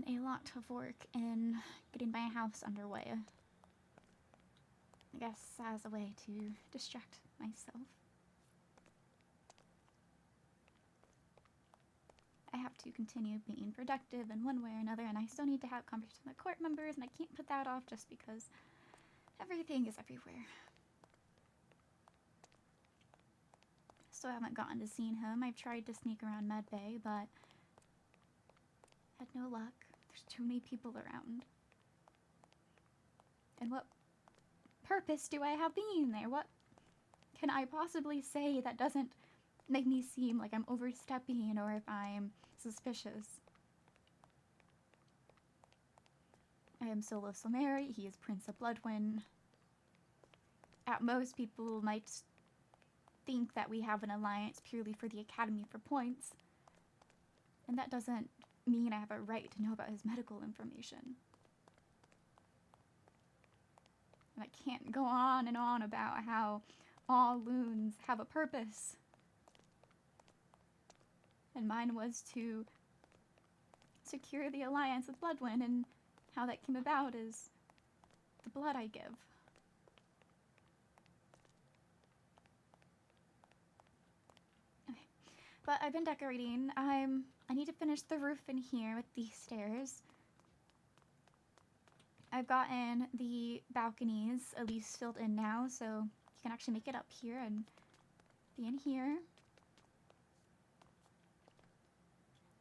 in a lot of work in getting my house underway. I guess as a way to distract myself. I have to continue being productive in one way or another, and I still need to have conversations with my court members, and I can't put that off just because everything is everywhere. Still haven't gotten to see him. I've tried to sneak around Medbay, but had no luck. There's too many people around. And what purpose do I have being there? What can I possibly say that doesn't make me seem like I'm overstepping or if I'm suspicious? I am solo Solmera. He is Prince of Bloodwind. At most, people might think that we have an alliance purely for the Academy for points. And that doesn't mean I have a right to know about his medical information. And I can't go on and on about how all loons have a purpose. And mine was to secure the alliance with Bloodwind, and how that came about is the blood I give. Okay. But I've been decorating. I need to finish the roof in here with these stairs. I've gotten the balconies at least filled in now, so you can actually make it up here and be in here.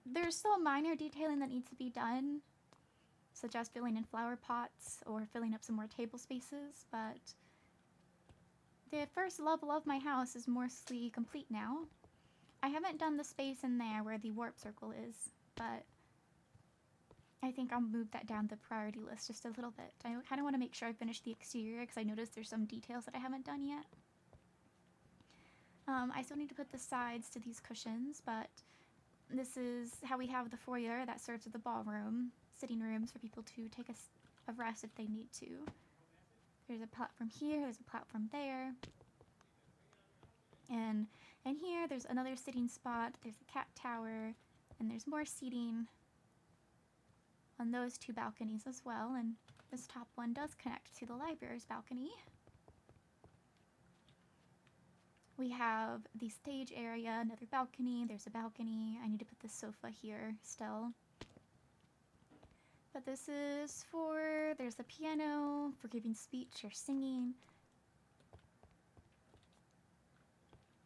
There's still minor detailing that needs to be done, such as filling in flower pots or filling up some more table spaces, but the first level of my house is mostly complete now. I haven't done the space in there where the warp circle is, but I think I'll move that down the priority list just a little bit. I kind of want to make sure I finish the exterior because I noticed there's some details that I haven't done yet. I still need to put the sides to these cushions, but this is how we have the foyer that serves as the ballroom, sitting rooms for people to take a rest if they need to. There's a platform here, there's a platform there. And here, there's another sitting spot, there's a cat tower, and there's more seating on those two balconies as well, and this top one does connect to the library's balcony. We have the stage area, another balcony, there's a balcony. I need to put the sofa here still. But this is for, there's a piano for giving speech or singing.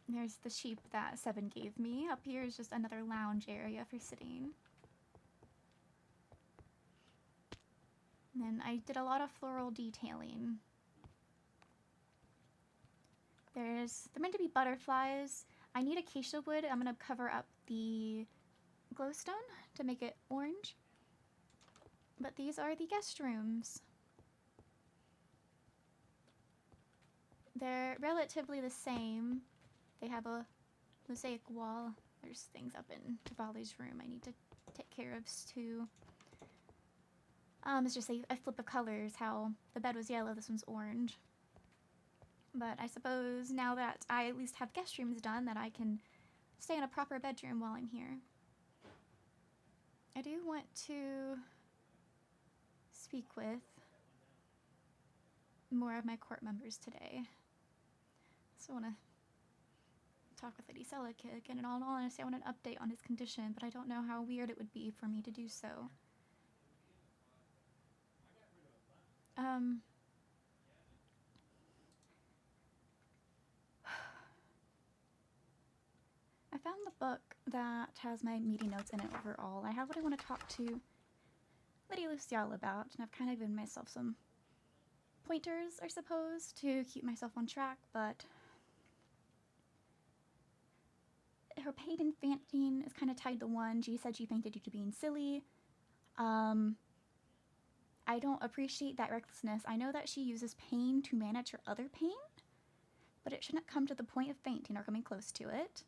There's the sheep that Seven gave me. Up here is just another lounge area for sitting. And then I did a lot of floral detailing. They're meant to be butterflies. I need acacia wood. I'm going to cover up the glowstone to make it orange. But these are the guest rooms. They're relatively the same. They have a mosaic wall. There's things up in Tavali's room I need to take care of too. It's just a flip of colors, how the bed was yellow, this one's orange. But I suppose now that I at least have guest rooms done, that I can stay in a proper bedroom while I'm here. I do want to speak with more of my court members today. So I want to talk with Lady Luciala again, and all honesty, I want an update on his condition, but I don't know how weird it would be for me to do so. I found the book that has my meeting notes in it overall. I have what I want to talk to Lady Luciala about, and I've kind of given myself some pointers, I suppose, to keep myself on track, but her pain and fainting is kind of tied to one. She said she fainted due to being silly. I don't appreciate that recklessness. I know that she uses pain to manage her other pain, but it shouldn't come to the point of fainting or coming close to it.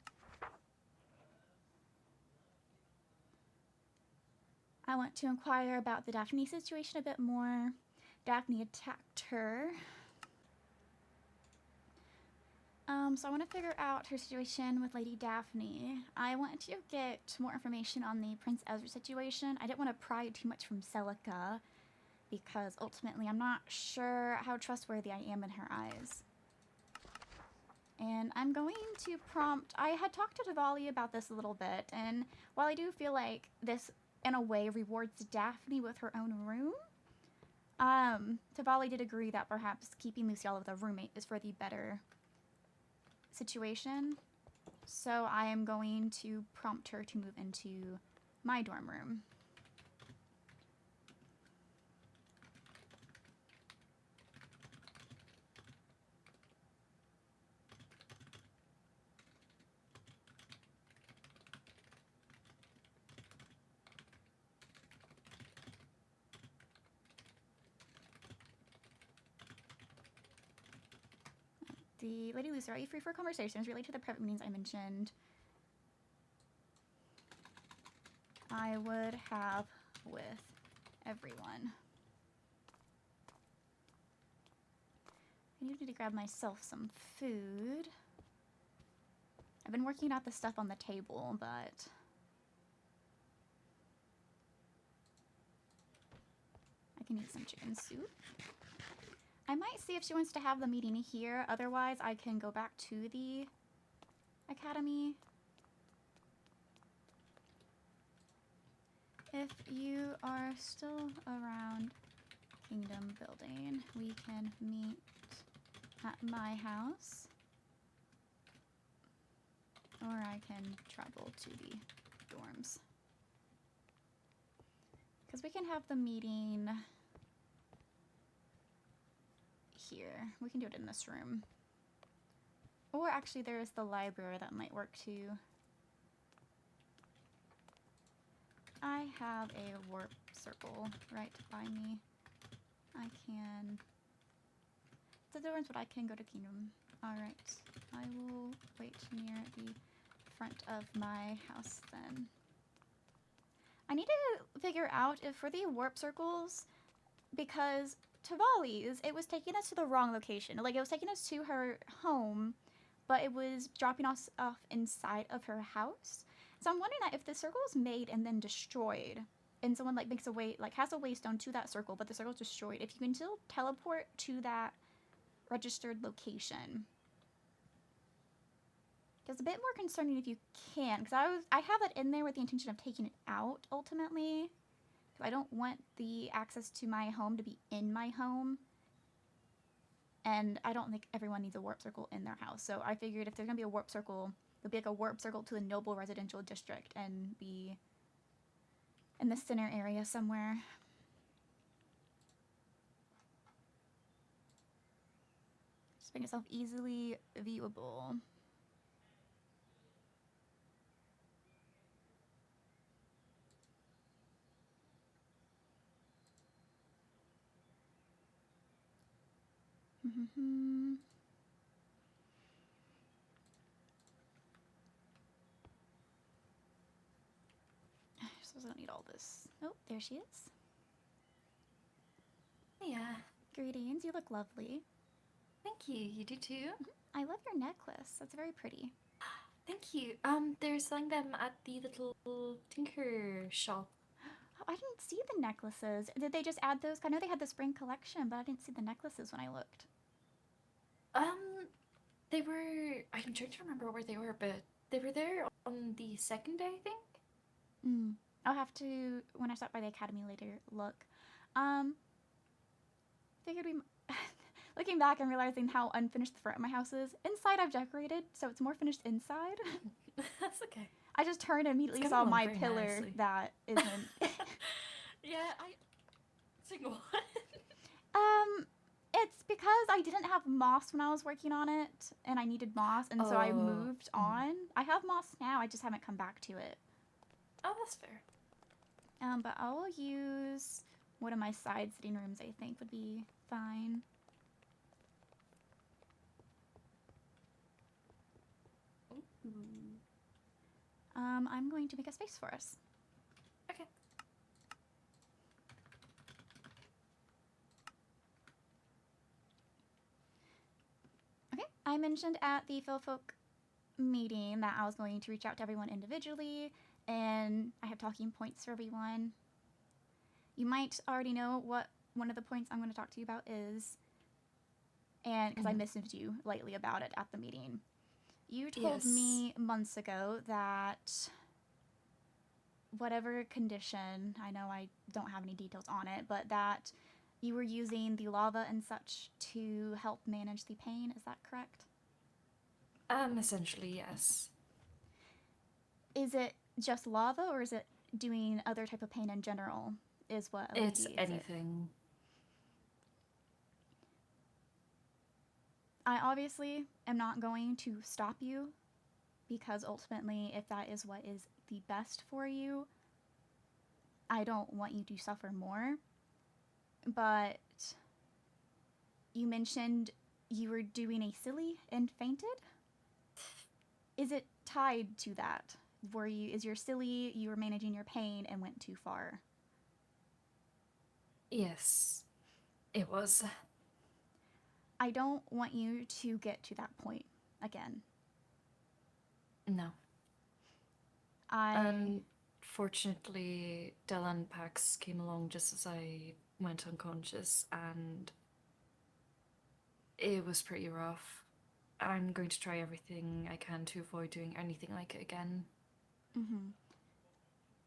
I want to inquire about the Daphne situation a bit more. Daphne attacked her. So I want to figure out her situation with Lady Daphne. I want to get more information on the Prince Ezra situation. I didn't want to pry too much from Celica, because ultimately I'm not sure how trustworthy I am in her eyes. And I'm going to prompt... I had talked to Tavali about this a little bit, and while I do feel like this, in a way, rewards Daphne with her own room, Tavali did agree that perhaps keeping Luciala with a roommate is for the better situation. So I am going to prompt her to move into my dorm room. The Lady Luciala, are you free for conversations related to the private meetings I mentioned? I would have with everyone. I need to grab myself some food. I've been working out the stuff on the table, but I can eat some chicken soup. I might see if she wants to have the meeting here. Otherwise, I can go back to the academy. If you are still around Kingdom Building, we can meet at my house. Or I can travel to the dorms. Because we can have the meeting here. We can do it in this room. Or actually there's the library that might work too. I have a warp circle right by me. I can... The dorms, but I can go to Kingdom. Alright. I will wait near the front of my house then. I need to figure out if for the warp circles, because Tavali's, it was taking us to the wrong location. Like, it was taking us to her home, but it was dropping us off inside of her house. So I'm wondering that if the circle is made and then destroyed, and someone like makes a way, like has a waystone to that circle, but the circle's destroyed, if you can still teleport to that registered location. It's a bit more concerning if you can, because I have it in there with the intention of taking it out ultimately. I don't want the access to my home to be in my home. And I don't think everyone needs a warp circle in their house. So I figured if there's going to be a warp circle, there'll be like a warp circle to the noble residential district and be in the center area somewhere. Just make yourself easily viewable. I suppose I don't need all this. Oh, there she is. Yeah. Greetings, you look lovely. Thank you. You do too? I love your necklace. That's very pretty. Thank you. They're selling them at the little tinker shop. Oh, I didn't see the necklaces. Did they just add those? I know they had the spring collection, but I didn't see the necklaces when I looked. They were... I'm trying to remember where they were, but they were there on the second day, I think? I'll have to, when I stop by the academy later, look. Figured we... Looking back and realizing how unfinished the front of my house is. Inside I've decorated, so it's more finished inside. That's okay. I just turned and immediately saw my pillar nicely. That isn't... Yeah, Single. It's because I didn't have moss when I was working on it, and I needed moss, and so I moved on. I have moss now, I just haven't come back to it. Oh, that's fair. But I'll use one of my side sitting rooms, I think, would be fine. I'm going to make a space for us. Okay. Okay, I'm mentioned at the Philfolk meeting that I was going to reach out to everyone individually, and I have talking points for everyone. You might already know what one of the points I'm going to talk to you about is, and because I messaged you lately about it at the meeting. You told me months ago that whatever condition, I know I don't have any details on it, but that you were using the lava and such to help manage the pain. Is that correct? Essentially, yes. Is it just lava, or is it doing other type of pain in general? Is what It's alleviates anything. I obviously am not going to stop you, because ultimately, if that is what is the best for you, I don't want you to suffer more. But you mentioned you were doing a silly and fainted? Is it tied to that? Is your silly, you were managing your pain and went too far? Yes, it was. I don't want you to get to that point again. No. Unfortunately, Delan Pax came along just as I went unconscious, and it was pretty rough. I'm going to try everything I can to avoid doing anything like it again.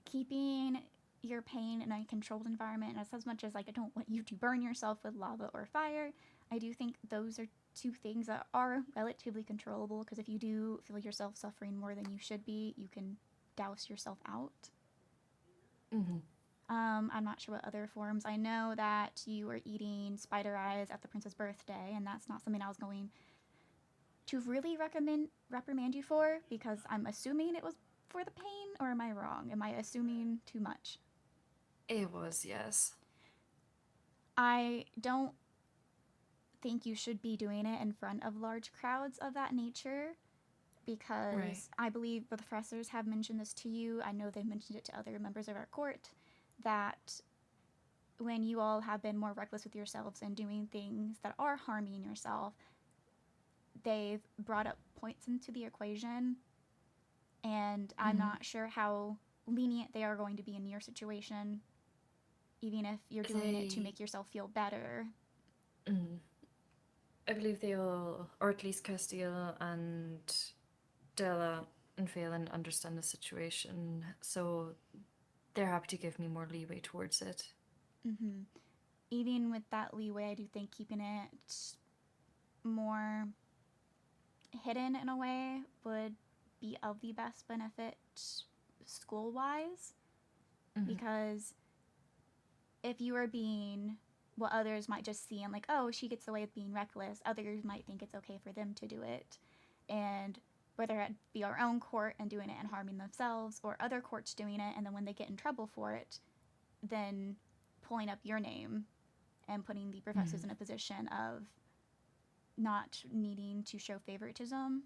Keeping your pain in a controlled environment, and as much as I don't want you to burn yourself with lava or fire, I do think those are two things that are relatively controllable, because if you do feel yourself suffering more than you should be, you can douse yourself out. I'm not sure what other forms. I know that you were eating spider eyes at the prince's birthday, and that's not something I was going to really reprimand you for, because I'm assuming it was for the pain, or am I wrong? Am I assuming too much? It was, yes. I don't think you should be doing it in front of large crowds of that nature, because I believe the professors have mentioned this to you. I know they've mentioned it to other members of our court, that when you all have been more reckless with yourselves and doing things that are harming yourself, they've brought up points into the equation, and I'm not sure how lenient they are going to be in your situation, even if you're doing it to make yourself feel better. I believe they all, or at least Castile and Della and Phelan, understand the situation, so they're happy to give me more leeway towards it. Even with that leeway, I do think keeping it more hidden in a way would be of the best benefit school-wise, because if you are being what others might just see and like, oh, she gets away with being reckless, others might think it's okay for them to do it, and whether it be our own court and doing it and harming themselves, or other courts doing it, and then when they get in trouble for it, then pulling up your name and putting the professors in a position of not needing to show favoritism.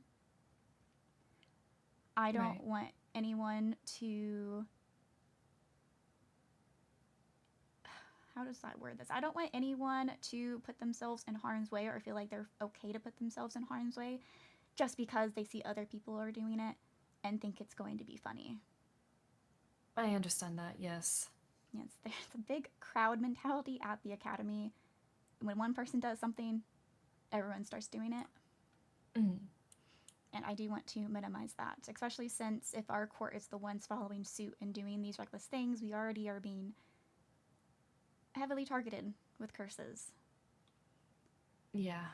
I don't want anyone to... How does that word this? I don't want anyone to put themselves in harm's way, or feel like they're okay to put themselves in harm's way just because they see other people are doing it and think it's going to be funny. I understand that, yes. Yes, there's a big crowd mentality at the academy. When one person does something, everyone starts doing it. And I do want to minimize that, especially since if our court is the ones following suit and doing these reckless things, we already are being heavily targeted with curses. Yeah,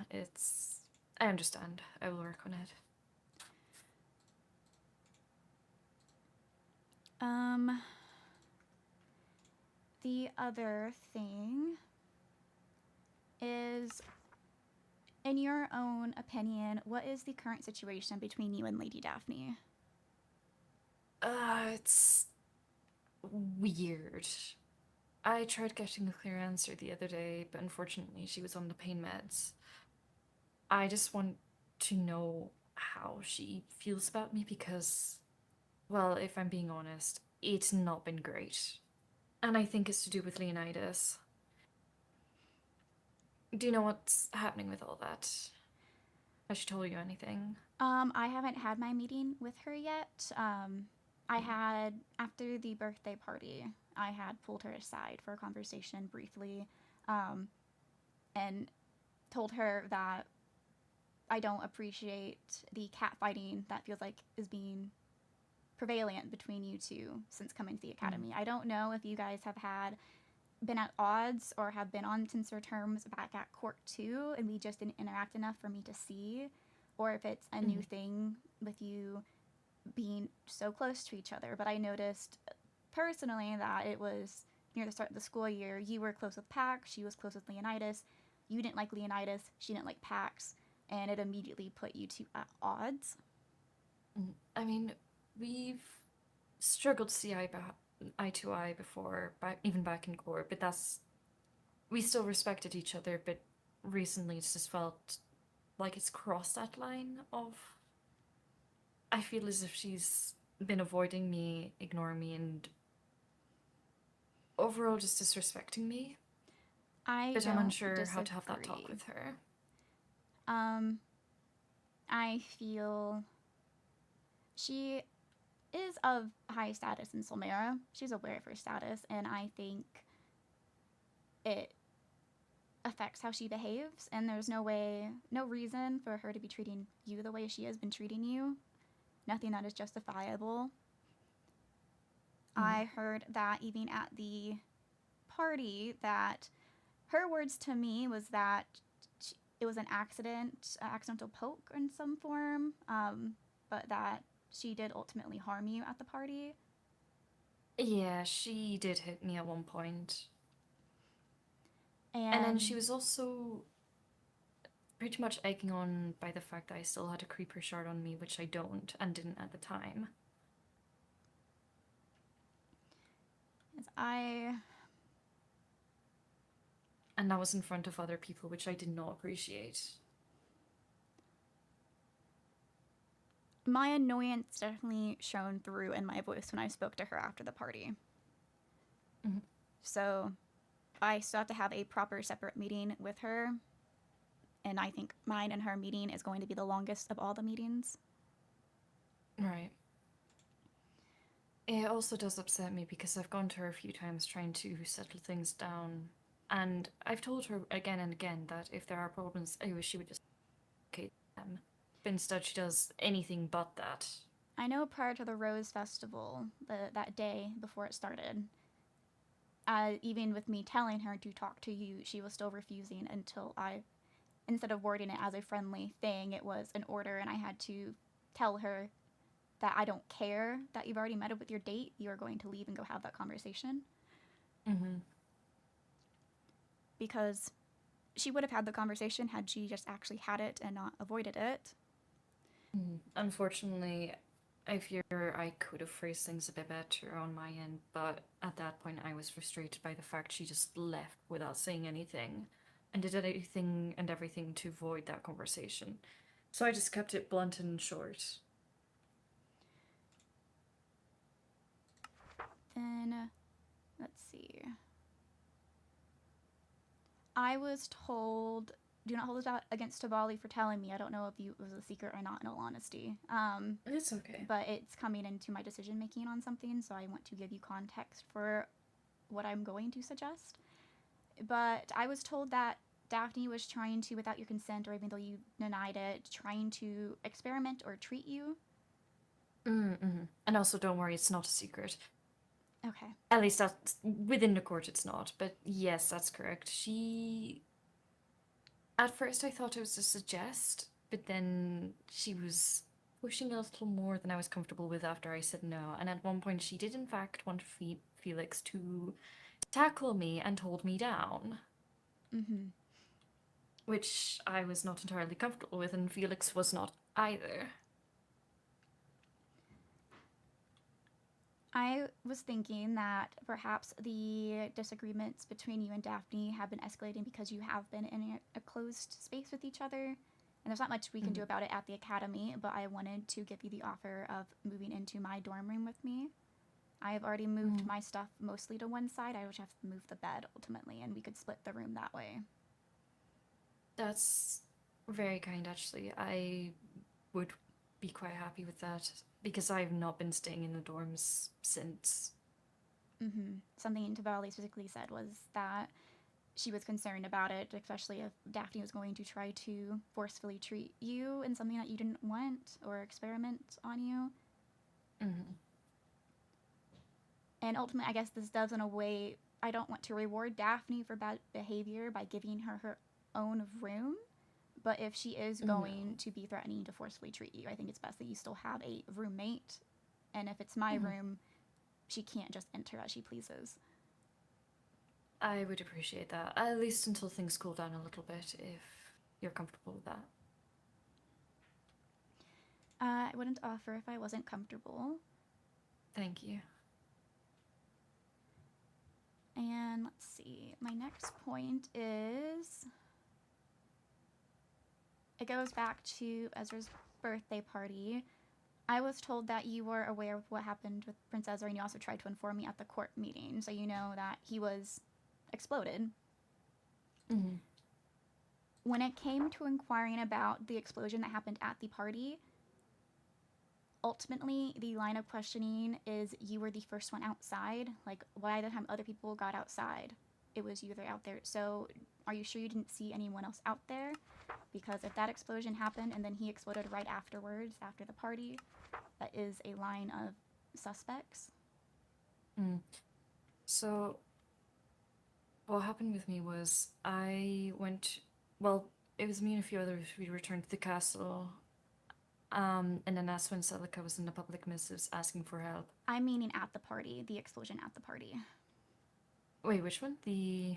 I understand. I will work on it. The other thing is, in your own opinion, what is the current situation between you and Lady Daphne? It's weird. I tried getting a clear answer the other day, but unfortunately she was on the pain meds. I just want to know how she feels about me, because, well, if I'm being honest, it's not been great. And I think it's to do with Leonidas. Do you know what's happening with all that? Has she told you anything? I haven't had my meeting with her yet. I had, after the birthday party, I had pulled her aside for a conversation briefly, and told her that I don't appreciate the catfighting that feels like is being prevalent between you two since coming to the academy. I don't know if you guys have been at odds or have been on tenser terms back at court too, and we just didn't interact enough for me to see, or if it's a new thing with you being so close to each other. But I noticed personally that it was near the start of the school year. You were close with Pax, she was close with Leonidas. You didn't like Leonidas, she didn't like Pax, and it immediately put you two at odds. I mean, we've struggled to see eye to eye before, even back in court, but we still respected each other, but recently it's just felt like it's crossed that line of, I feel as if she's been avoiding me, ignoring me, and overall just disrespecting me. But I'm unsure how to have that talk with her. I feel she is of high status in Solmera. She's aware of her status, and I think it affects how she behaves, and there's no reason for her to be treating you the way she has been treating you. Nothing that is justifiable. I heard that even at the party, that her words to me was that it was an accidental poke in some form, but that she did ultimately harm you at the party. Yeah, she did hit me at one point. And then she was also pretty much egging on by the fact that I still had a creeper shard on me, which I don't and didn't at the time. And that was in front of other people, which I did not appreciate. My annoyance definitely shone through in my voice when I spoke to her after the party. So I still have to have a proper separate meeting with her, and I think mine and her meeting is going to be the longest of all the meetings. Right. It also does upset me because I've gone to her a few times trying to settle things down, and I've told her again and again that if there are problems, I wish she would just okay them. But instead she does anything but that. I know prior to the Rose Festival, that day before it started, even with me telling her to talk to you, she was still refusing until instead of wording it as a friendly thing, it was an order, and I had to tell her that I don't care that you've already met up with your date. You are going to leave and go have that conversation. Because she would have had the conversation had she just actually had it and not avoided it. Unfortunately, I fear I could have phrased things a bit better on my end, but at that point I was frustrated by the fact she just left without saying anything and did anything and everything to avoid that conversation. So I just kept it blunt and short. Then, let's see. I was told, do not hold this out against Tabali for telling me. I don't know if it was a secret or not, in all honesty. It's okay. But it's coming into my decision making on something, so I want to give you context for what I'm going to suggest. But I was told that Daphne was trying to, without your consent, or even though you denied it, trying to experiment or treat you. And also, don't worry, it's not a secret. Okay. At least that's within the court, it's not. But yes, that's correct. At first, I thought it was a suggest, but then she was pushing a little more than I was comfortable with after I said no. And at one point, she did in fact want Felix to tackle me and hold me down. Which I was not entirely comfortable with, and Felix was not either. I was thinking that perhaps the disagreements between you and Daphne have been escalating because you have been in a closed space with each other. And there's not much we can do about it at the academy, but I wanted to give you the offer of moving into my dorm room with me. I have already moved my stuff mostly to one side. I would have to move the bed ultimately, and we could split the room that way. That's Very kind, actually. I would be quite happy with that because I've not been staying in the dorms since. Something Tavali specifically said was that she was concerned about it, especially if Daphne was going to try to forcefully treat you in something that you didn't want or experiment on you. Mm-hmm. And ultimately, I guess this does, in a way, I don't want to reward Daphne for bad behavior by giving her her own room. But if she is going No. to be threatening to forcefully treat you, I think it's best that you still have a roommate. And if it's my Mm-hmm. room, she can't just enter as she pleases. I would appreciate that, at least until things cool down a little bit, if you're comfortable with that. I wouldn't offer if I wasn't comfortable. Thank you. And let's see, my next point is it goes back to Ezra's birthday party. I was told that you were aware of what happened with Prince Ezra, and you also tried to inform me at the court meeting, so you know that he was exploded. Mm-hmm. When it came to inquiring about the explosion that happened at the party, ultimately the line of questioning is you were the first one outside. Like, by the time other people got outside, it was you that were out there. So are you sure you didn't see anyone else out there? Because if that explosion happened and then he exploded right afterwards, after the party, that is a line of suspects. Mm. So, what happened with me was I went, well, it was me and a few others. We returned to the castle. And then that's when Celica was in the public missives asking for help. I'm meaning at the party, the explosion at the party. Wait, which one? The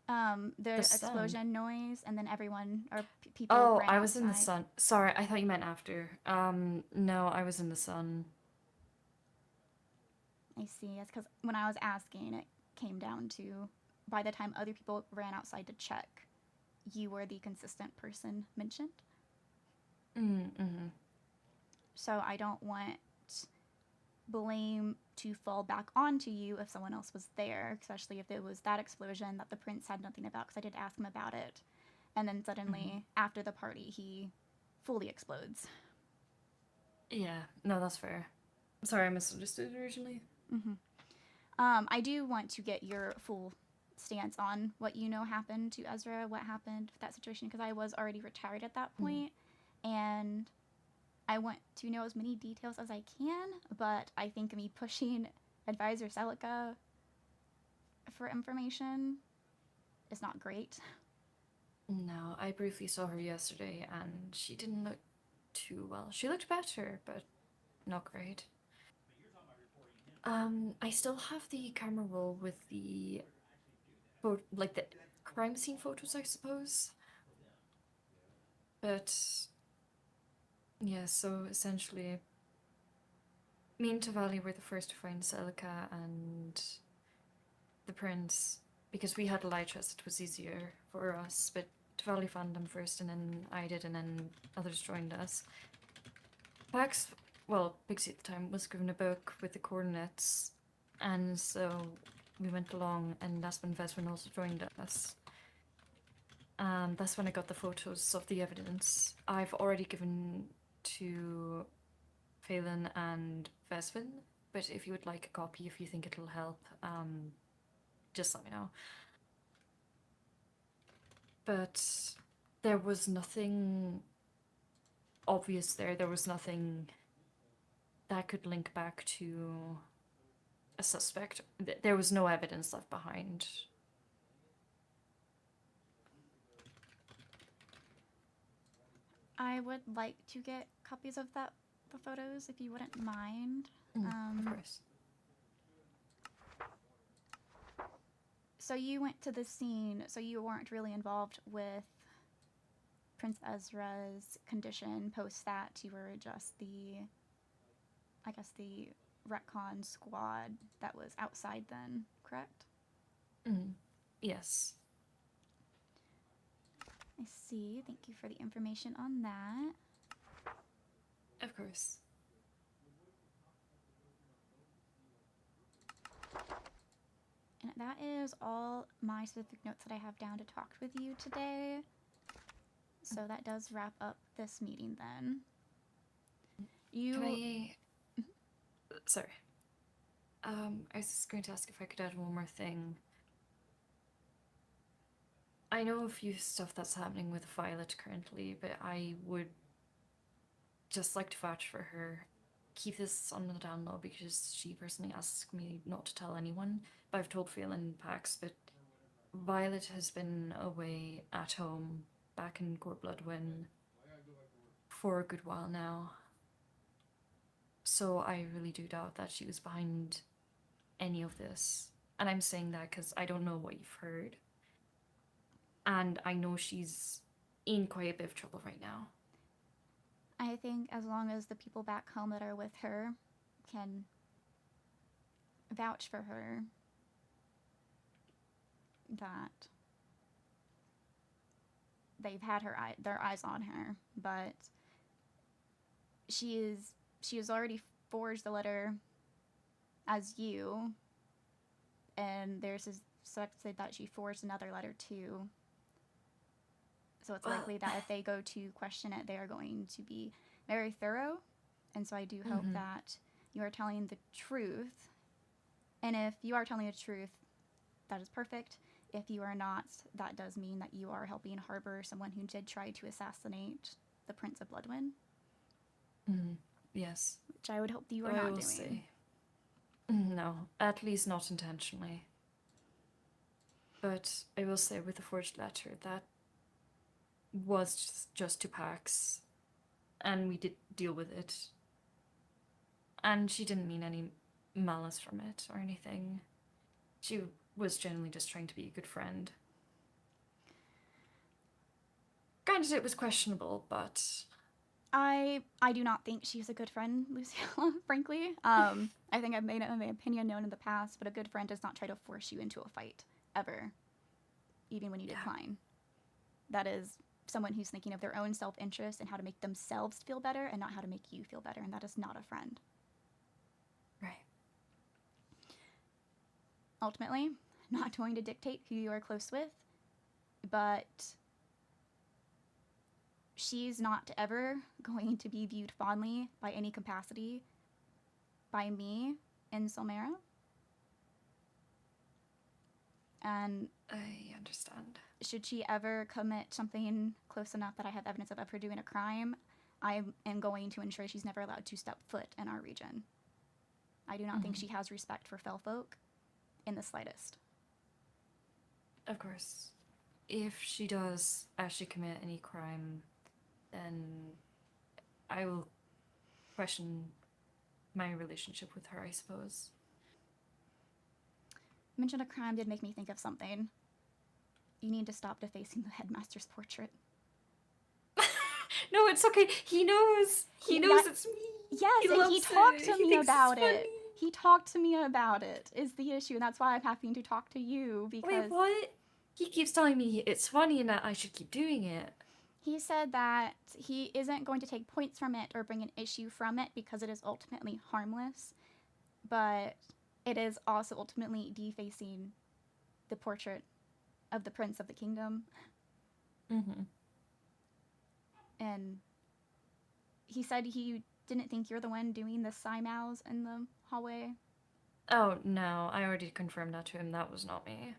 The sun. explosion noise, and then everyone or people Oh, ran I was in the outside. sun. Sorry, I thought you meant after. No, I was in the sun. I see. It's because when I was asking, it came down to by the time other people ran outside to check, you were the consistent person mentioned. Mm-hmm. So I don't want blame to fall back onto you if someone else was there, especially if it was that explosion that the prince had nothing about, because I did ask him about it. And then Mm-hmm. suddenly, after the party, he fully explodes. Yeah, no, that's fair. Sorry, I misunderstood originally. Mm-hmm. I do want to get your full stance on what you know happened to Ezra, what happened with that situation, because I was already retired at that Mm. point, and I want to know as many details as I can, but I think me pushing Advisor Celica for information is not great. No, I briefly saw her yesterday and she didn't look too well. She looked better, but not great. I still have the camera roll with the like the crime scene photos, I suppose. But yeah, so essentially, me and Tavali were the first to find Celica and the prince because we had a light trust. It was easier for us, but Tavali found them first, and then I did, and then others joined us. Pax, well, Pixie at the time was given a book with the coordinates, and so we went along, and that's when Veswin also joined us. That's when I got the photos of the evidence. I've already given to Phelan and Vesvin, but if you would like a copy, if you think it'll help, just let me know. But there was nothing obvious there. There was nothing that could link back to a suspect. There was no evidence left behind. I would like to get copies of the photos if you wouldn't mind. Of course. So you went to the scene, so you weren't really involved with Prince Ezra's condition post that. You were just I guess, the retcon squad that was outside then, correct? Yes. I see. Thank you for the information on that. Of course. And that is all my specific notes that I have down to talk with you today. So that does wrap up this meeting then. You. Can I... Sorry. I was just going to ask if I could add one more thing. I know a few stuff that's happening with Violet currently, but I would just like to vouch for her. Keep this on the down low because she personally asked me not to tell anyone. But I've told Phelan and Pax, but Violet has been away at home back in Gorbloodwyn for a good while now. So I really do doubt that she was behind any of this. And I'm saying that because I don't know what you've heard. And I know she's in quite a bit of trouble right now. I think as long as the people back home that are with her can vouch for her, that they've had their eyes on her, but she has already forged the letter as you, and there's suspected that she forged another letter too. So it's likely that if they go to question it, they are going to be very thorough. And so I do hope that you are telling the truth. And if you are telling the truth, that is perfect. If you are not, that does mean that you are helping harbor someone who did try to assassinate the Prince of Bloodwyn. Yes. Which I would hope that you are not doing. Say. No, at least not intentionally. But I will say with the forged letter, that was just to Pax, and we did deal with it. And she didn't mean any malice from it or anything. She was generally just trying to be a good friend. Granted, it was questionable, but... I do not think she's a good friend, Luciala, frankly. I think I've made my opinion known in the past, but a good friend does not try to force you into a fight, ever. Even when you decline. That is someone who's thinking of their own self-interest and how to make themselves feel better and not how to make you feel better, and that is not a friend. Right. Ultimately, not going to dictate who you are close with, but she's not ever going to be viewed fondly by any capacity by me in Solmera. And I understand. should she ever commit something close enough that I have evidence of her doing a crime, I am going to ensure she's never allowed to step foot in our region. I do not think she has respect for fell folk in the slightest. Of course. If she does actually commit any crime, then I will question my relationship with her, I suppose. Mention a crime did make me think of something. You need to stop defacing the headmaster's portrait. No, it's okay. He knows. He knows it's me. Yes, and he talked to me about it. He talked to me about it, is the issue, and that's why I'm having to talk to you, because... Wait, what? He keeps telling me it's funny and that I should keep doing it. He said that he isn't going to take points from it or bring an issue from it because it is ultimately harmless, but it is also ultimately defacing the portrait of the Prince of the Kingdom. And he said he didn't think you're the one doing the sigh-mows in the hallway. Oh, no, I already confirmed that to him. That was not me.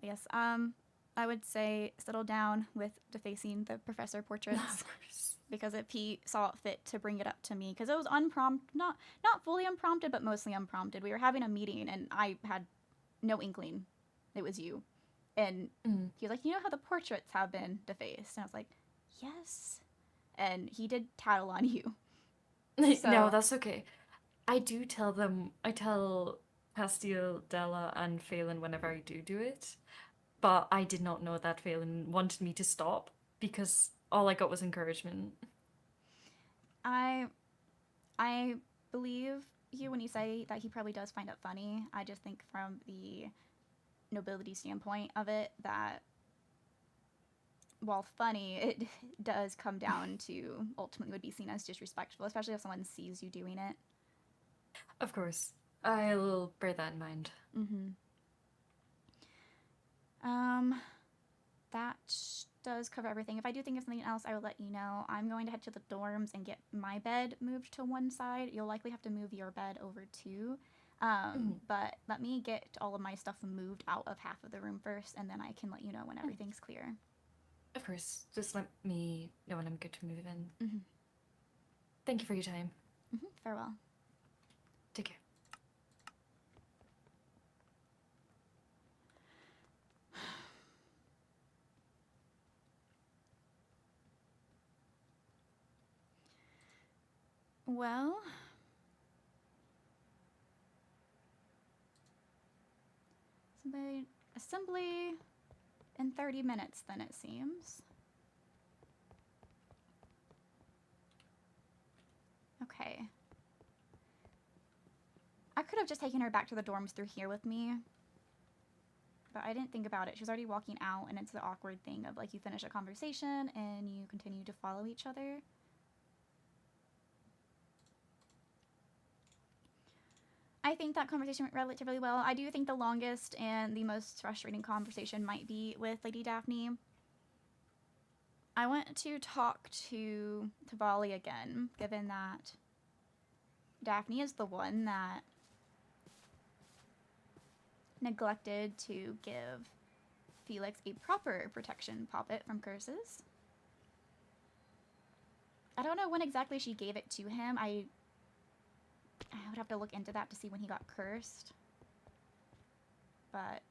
Yes, I would say settle down with defacing the professor portraits. Of course. Because if he saw it fit to bring it up to me, because it was unprompted, not fully unprompted, but mostly unprompted. We were having a meeting, and I had no inkling it was you. And he was like, you know how the portraits have been defaced? And I was like, yes. And he did tattle on you. So, no, that's okay. I tell Castile, Della, and Phelan whenever I do it. But I did not know that Phelan wanted me to stop, because all I got was encouragement. I believe you when you say that he probably does find it funny. I just think from the nobility standpoint of it that while funny, it does come down to ultimately would be seen as disrespectful, especially if someone sees you doing it. Of course. I'll bear that in mind. That does cover everything. If I do think of something else, I will let you know. I'm going to head to the dorms and get my bed moved to one side. You'll likely have to move your bed over too. But let me get all of my stuff moved out of half of the room first, and then I can let you know when everything's clear. Of course. Just let me know when I'm good to move in. Mm-hmm. Thank you for your time. Mm-hmm. Farewell. Take care. Well, assembly in 30 minutes, then it seems. Okay. I could have just taken her back to the dorms through here with me, but I didn't think about it. She was already walking out, and it's the awkward thing of, like, you finish a conversation and you continue to follow each other. I think that conversation went relatively well. I do think the longest and the most frustrating conversation might be with Lady Daphne. I want to talk to Tavali again, given that Daphne is the one that neglected to give Felix a proper protection poppet from curses. I don't know when exactly she gave it to him. I would have to look into that to see when he got cursed. But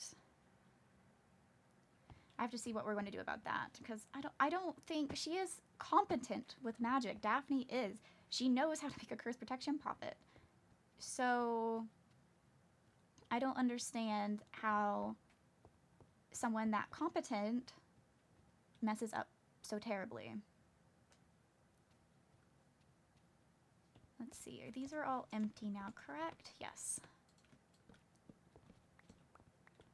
I have to see what we're going to do about that, because I don't think she is competent with magic. Daphne is. She knows how to make a curse protection poppet. So I don't understand how someone that competent messes up so terribly. Let's see, these are all empty now, correct? Yes.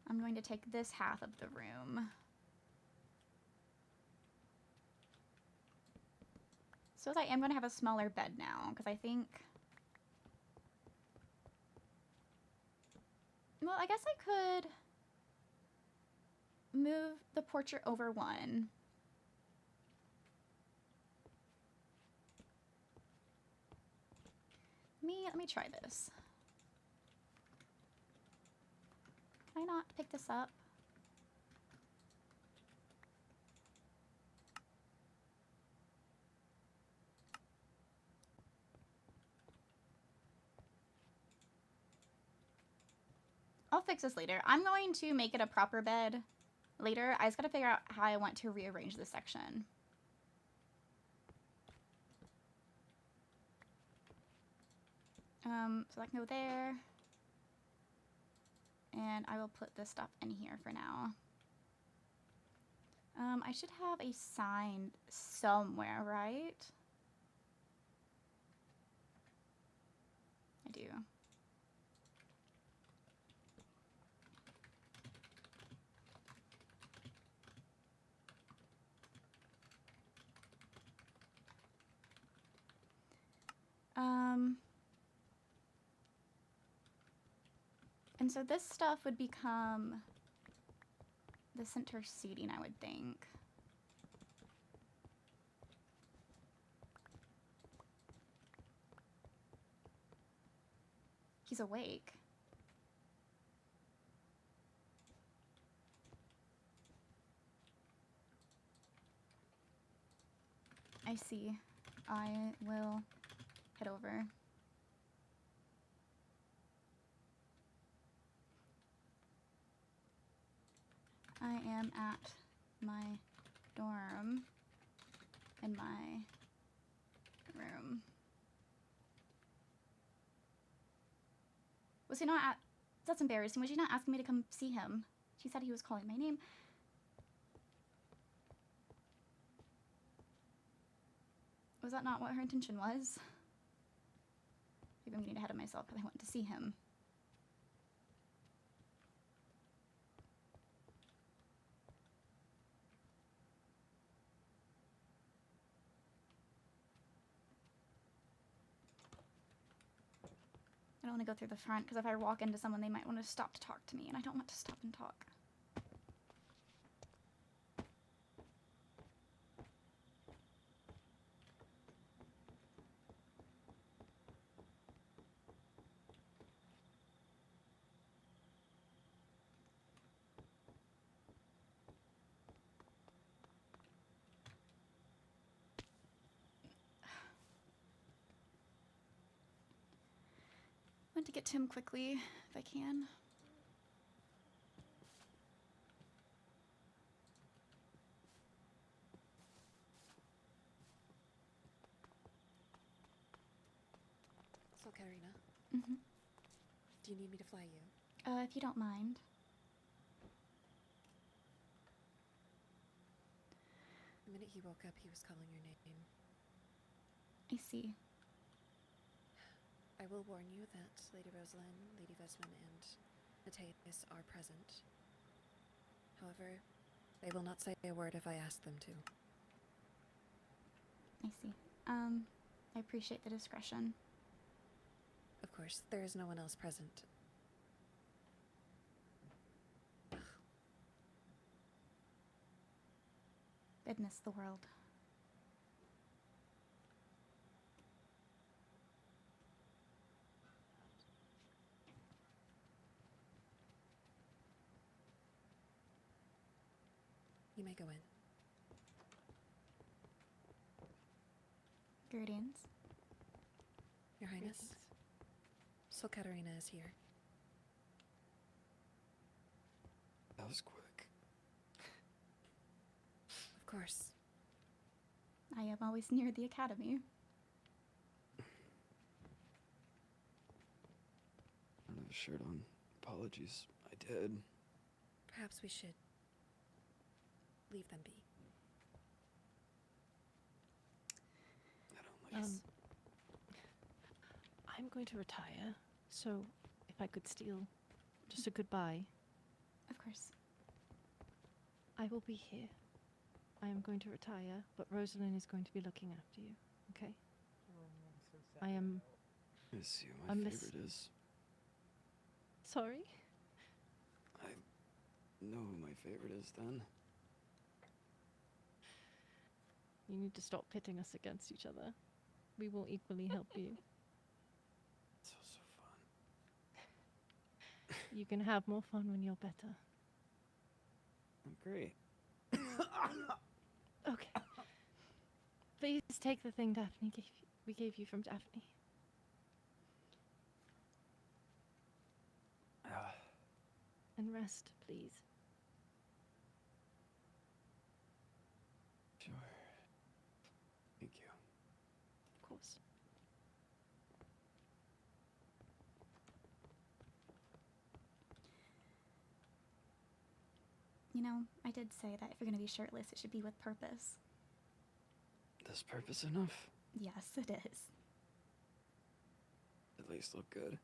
I'm going to take this half of the room. So I am going to have a smaller bed now, because I think... Well, I guess I could move the portrait over one. Let me try this. Can I not pick this up? I'll fix this later. I'm going to make it a proper bed later. I just gotta figure out how I want to rearrange this section. So that can go there. And I will put this stuff in here for now. I should have a sign somewhere, right? I do. And so this stuff would become the center seating, I would think. He's awake. I see. I will head over. I am at my dorm in my room. Was he not at... That's embarrassing. Was she not asking me to come see him? She said he was calling my name. Was that not what her intention was? Maybe I'm getting ahead of myself because I went to see him. I don't want to go through the front, because if I walk into someone, they might want to stop to talk to me, and I don't want to stop and talk. wanted to get to him quickly, if I can. So, Katarina, Mm-hmm. do you need me to fly you? If you don't mind. The minute he woke up, he was calling your name. I see. I will warn you that Lady Rosalind, Lady Vesman, and Matthias are present. However, they will not say a word if I ask them to. I see. I appreciate the discretion. Of course, there is no one else present. Goodness, the world. You may go in. Greetings. Your Highness, so Katarina is here. That was quick. Of course. I am always near the academy. I don't have a shirt on. Apologies. I did. Perhaps we should leave them be. I don't like I'm going to retire, so if I could steal just a goodbye, Of course. I will be here. I am going to retire, but Rosalind is going to be looking after you, okay? I am I see what my unless- favorite is. sorry. I know who my favorite is then. You need to stop pitting us against each other. We will equally help you. So fun. You can have more fun when you're better. I'm great. Okay. Please take the thing we gave you from Daphne. And rest, please. Sure. Thank you. Of course. You know, I did say that if you're going to be shirtless, it should be with purpose. Does purpose enough? Yes, it is. At least look good.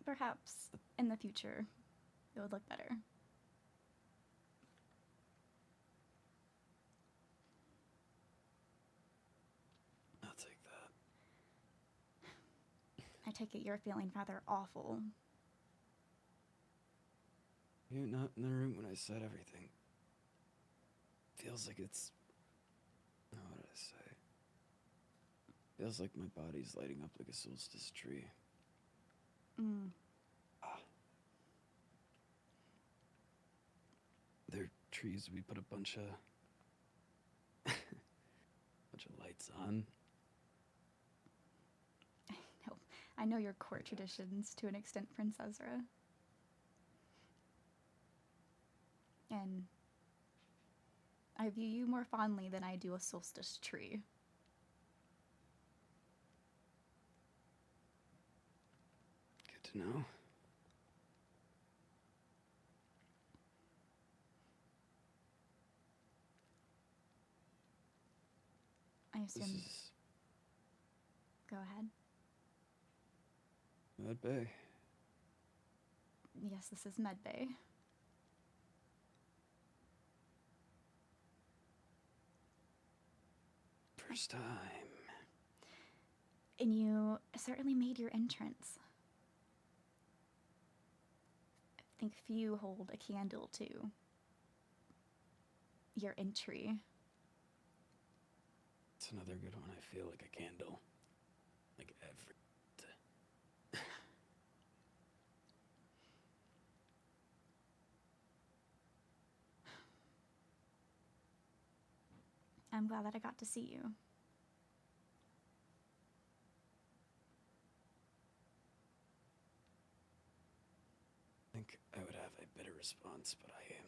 Perhaps in the future, it would look better. I'll take that. I take it you're feeling rather awful. You're not in the room when I said everything. Feels like it's... What did I say? Feels like my body's lighting up like a solstice tree. They're trees we put a bunch of... lights on. I know your court traditions to an extent, Prince Ezra. And I view you more fondly than I do a solstice tree. Good to know. I This assume. is Go ahead. Med Bay. Yes, this is Medbay. First time. And you certainly made your entrance. I think few hold a candle to your entry. It's another good one. I feel like a candle. Like every... I'm glad that I got to see you. think I would have a better response, but I am.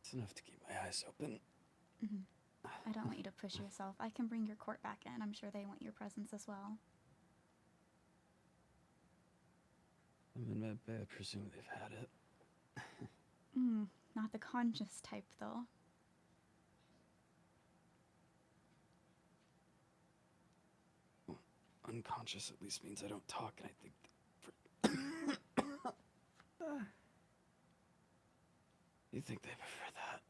It's enough to keep my eyes open. I don't want you to push yourself. I can bring your court back in. I'm sure they want your presence as well. I'm in med bay. I presume they've had it. Not the conscious type, though. Well, unconscious at least means I don't talk, and I think you think they prefer that?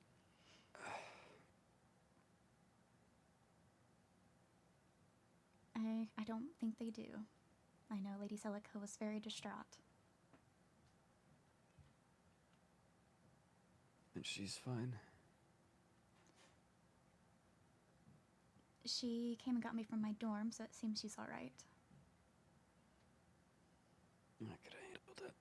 I don't think they do. I know Lady Celica was very distraught. And she's fine. She came and got me from my dorm, so it seems she's alright. I could have handled it.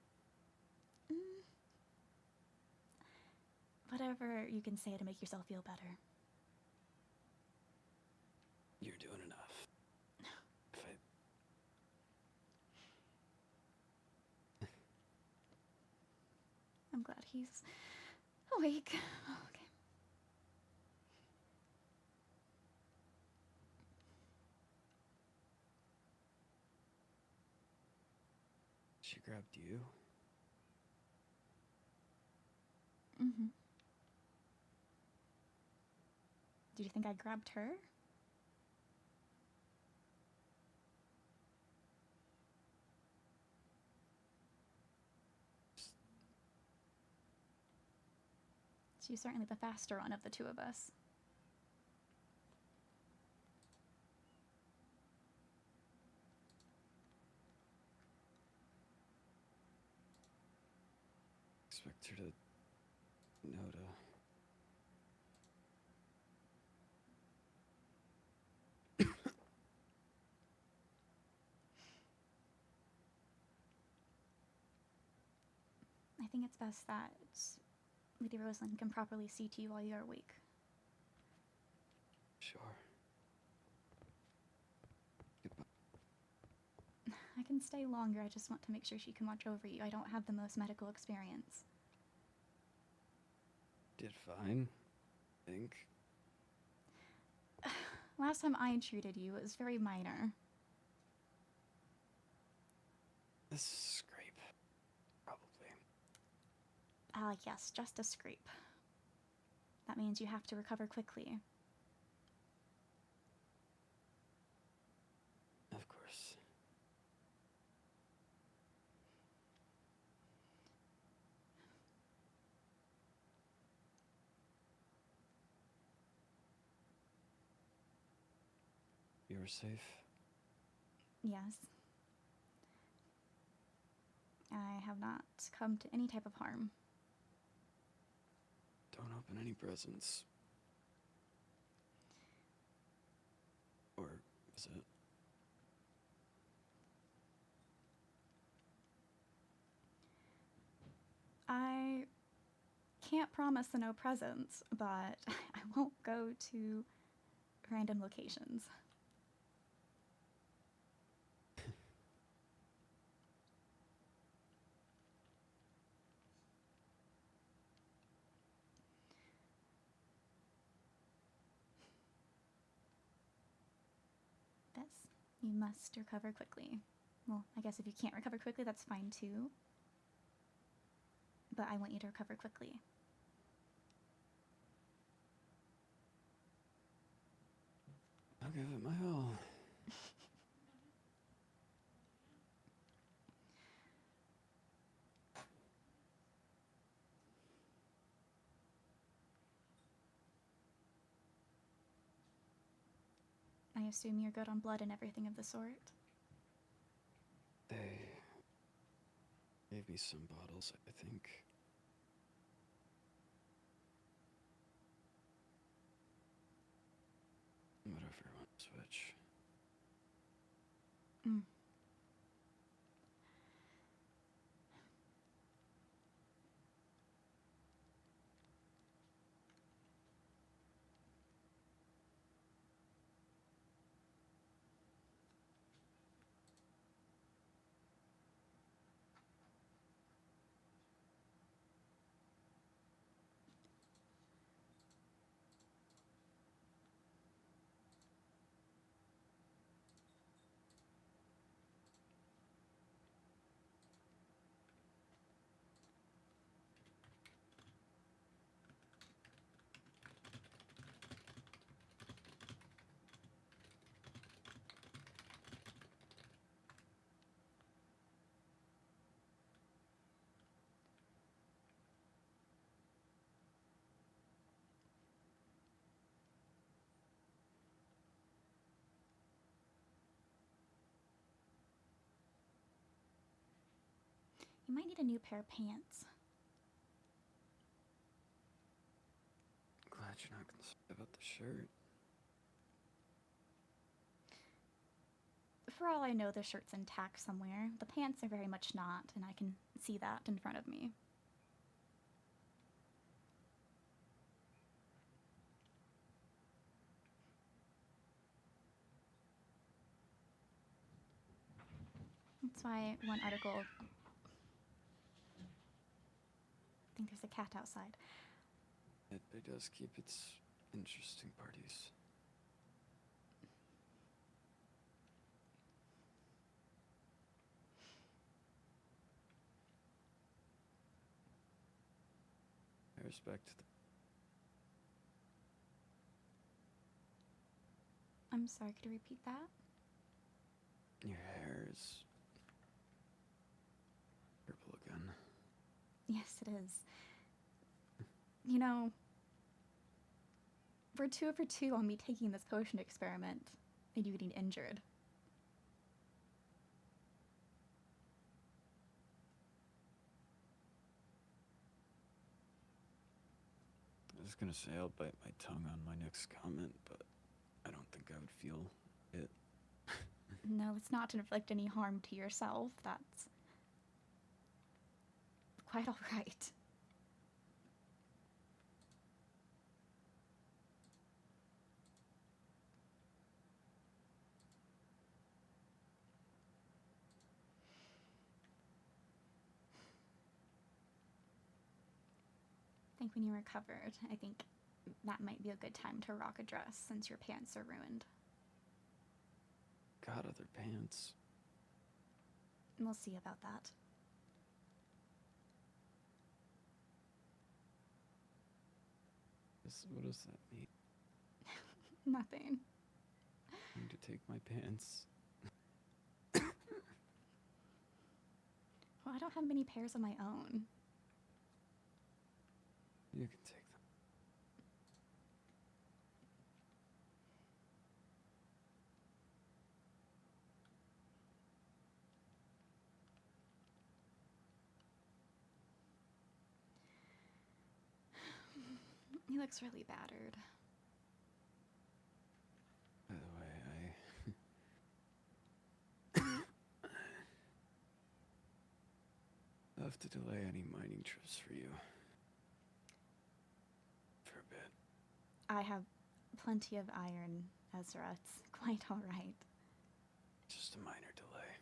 Whatever you can say to make yourself feel better. You're doing enough. If I'm glad he's awake. Okay. she grabbed you? Did you think I grabbed her? She's certainly the faster one of the two of us. Expect her to know to... I think it's best that Lady Rosalind can properly see to you while you're awake. Sure. Goodbye. I can stay longer, I just want to make sure she can watch over you. I don't have the most medical experience. Did fine, I think. Last time I treated you, it was very minor. This scrape. Probably. Yes, just a scrape. That means you have to recover quickly. Of course. You were safe? Yes. I have not come to any type of harm. Don't open any presents. Or is it? I can't promise the no presents, but I won't go to random locations. Yes, you must recover quickly. Well, I guess if you can't recover quickly, that's fine too. But I want you to recover quickly. I'll give it my all. I assume you're good on blood and everything of the sort? They gave me some bottles, I think. Whatever, one switch. You might need a new pair of pants. Glad you're not concerned about the shirt. For all I know, the shirt's intact somewhere. The pants are very much not, and I can see that in front of me. That's why one article... I think there's a cat outside. It does keep its interesting parties. I respect the... I'm sorry, could you repeat that? Your hair is... purple again. Yes, it is. You know, we're 2 for 2 on me taking this potion experiment and you getting injured. I was gonna say I'll bite my tongue on my next comment, but I don't think I would feel it. No, it's not to inflict any harm to yourself. That's quite all right. I think when you're recovered, I think that might be a good time to rock a dress since your pants are ruined. Got other pants. We'll see about that. What does that mean? Nothing. I need to take my pants. Well, I don't have many pairs of my own. You can take them. He looks really battered. By the way, I'll have to delay any mining trips for you. For a bit. I have plenty of iron, Ezra. It's quite all right. Just a minor delay.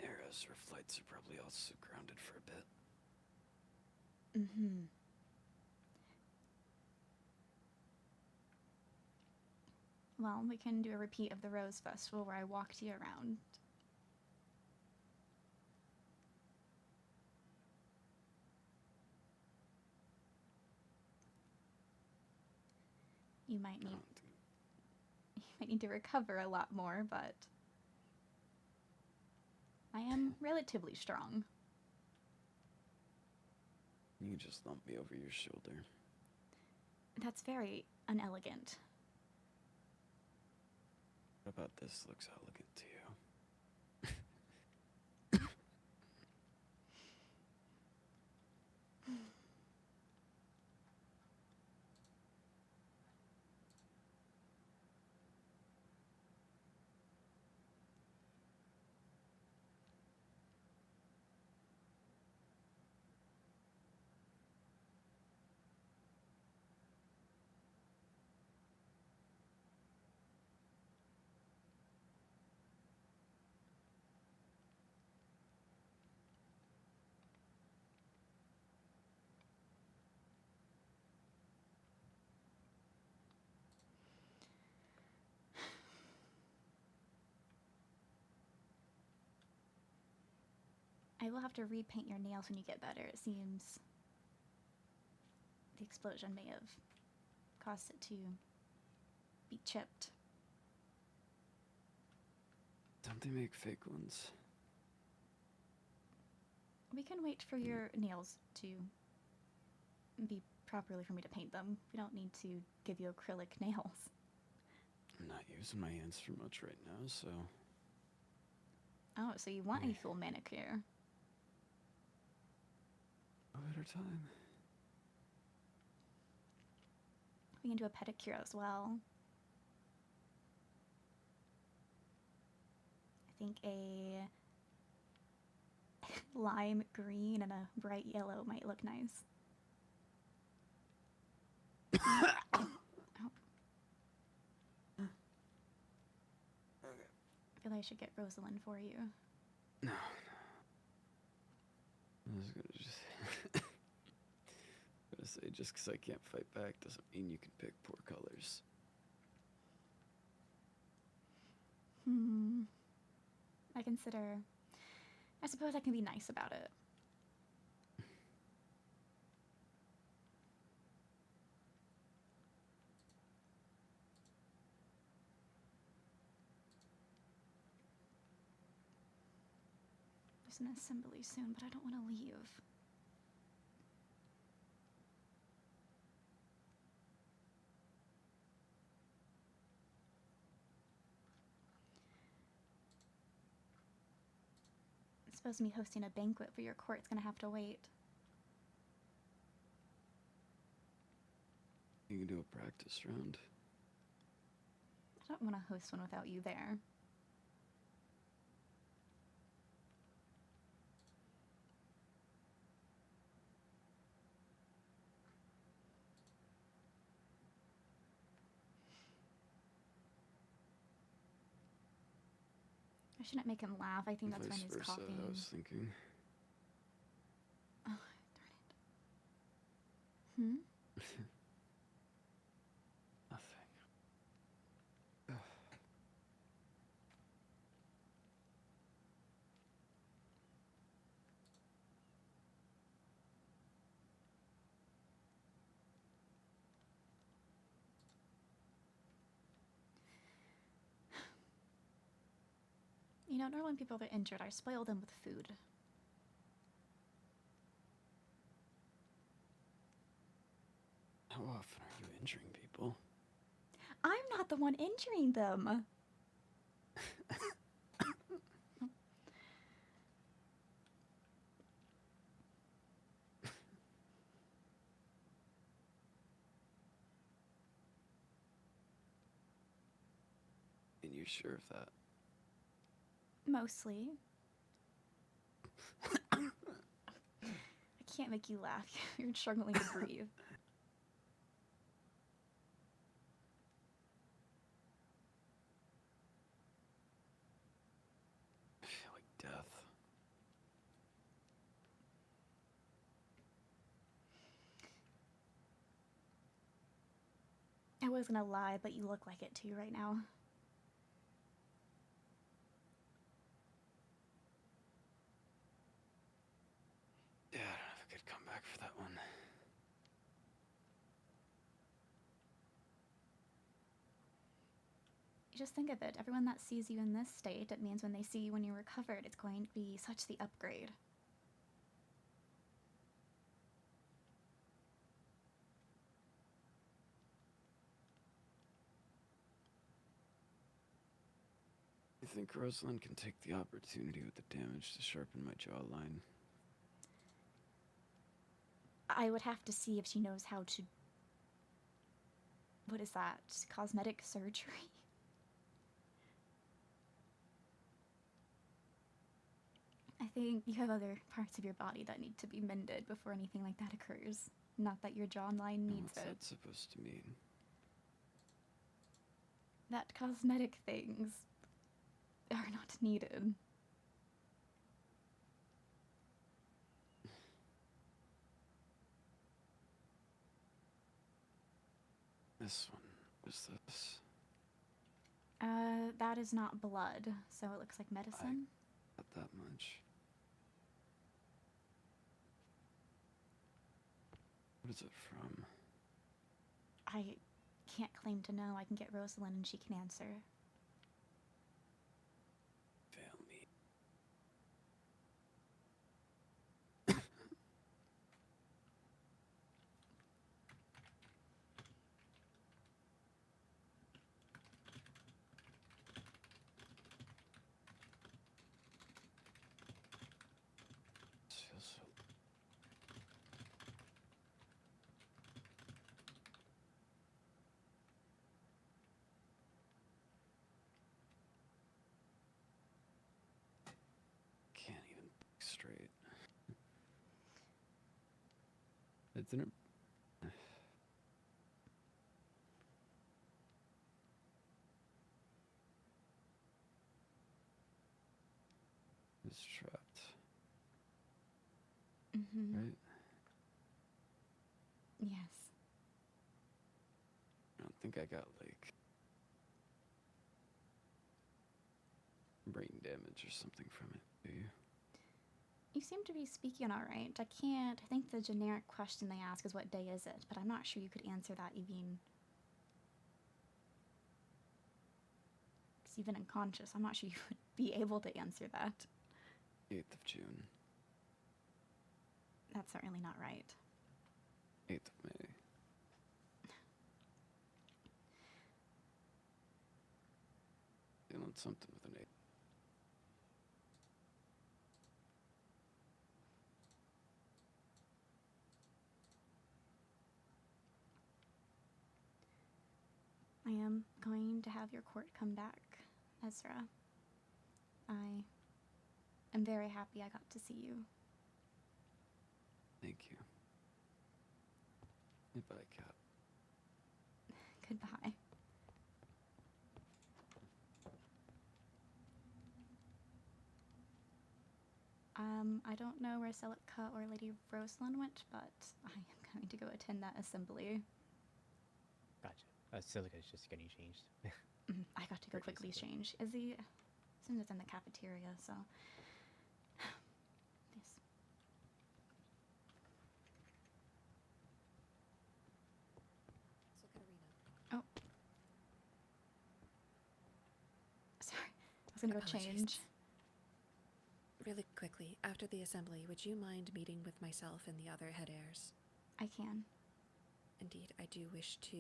Heirs or flights are probably also grounded for a bit. Mm-hmm. Well, we can do a repeat of the Rose Festival where I walked you around. You might need to recover a lot more, but I am relatively strong. You can just lump me over your shoulder. That's very unelegant. What about this looks elegant to you? I will have to repaint your nails when you get better. It seems the explosion may have caused it to be chipped. Don't they make fake ones? We can wait for your nails to be properly for me to paint them. We don't need to give you acrylic nails. I'm not using my hands for much right now, so Oh, so you want a full manicure. One at a time. We can do a pedicure as well. I think a lime green and a bright yellow might look nice. Oh. Okay. I feel like I should get Rosalind for you. No. I was gonna say, just because I can't fight back doesn't mean you can pick poor colors. I suppose I can be nice about it. There's an assembly soon, but I don't want to leave. It's supposed to be hosting a banquet for your court. It's gonna have to wait. You can do a practice round. I don't want to host one without you there. I shouldn't make him laugh. I think that's when Vice he's versa, coughing. I was thinking. Oh, darn it. Nothing. You know, normally when people are injured, I spoil them with food. How often are you injuring people? I'm not the one injuring them. And you're sure of that? Mostly. I can't make you laugh. You're struggling to breathe. I feel like death. I was gonna lie, but you look like it too right now. Yeah, I don't have a good comeback for that one. You just think of it. Everyone that sees you in this state, it means when they see you when you're recovered, it's going to be such the upgrade. I think Rosalind can take the opportunity with the damage to sharpen my jawline. I would have to see if she knows how to... What is that? Cosmetic surgery? I think you have other parts of your body that need to be mended before anything like that occurs. Not that your jawline needs What's it. that supposed to mean? That cosmetic things are not needed. This one. What's this? That is not blood, so it looks like medicine. Not that much. What is it from? I can't claim to know. I can get Rosalind and she can answer. Fail me. Isn't it? It's trapped, Mm-hmm. right? Yes. I don't think I got, like, brain damage or something from it, do you? You seem to be speaking all right. I think the generic question they ask is what day is it, but I'm not sure you could answer that even. Because even unconscious, I'm not sure you would be able to answer that. 8th of June. That's certainly not right. 8th of May. Feeling something with an 8. I am going to have your court come back, Ezra. I am very happy I got to see you. Thank you. Goodbye, Cat. Goodbye. I don't know where Celica or Lady Rosalind went, but I am going to go attend that assembly. Gotcha. Silica's just getting changed. I got to go Pretty quickly simple. change. As soon as it's in the cafeteria, so. Yes. So, Katarina. Oh. Sorry. I was gonna go Apologies. change. Really quickly, after the assembly, would you mind meeting with myself and the other head heirs? I can. Indeed, I do wish to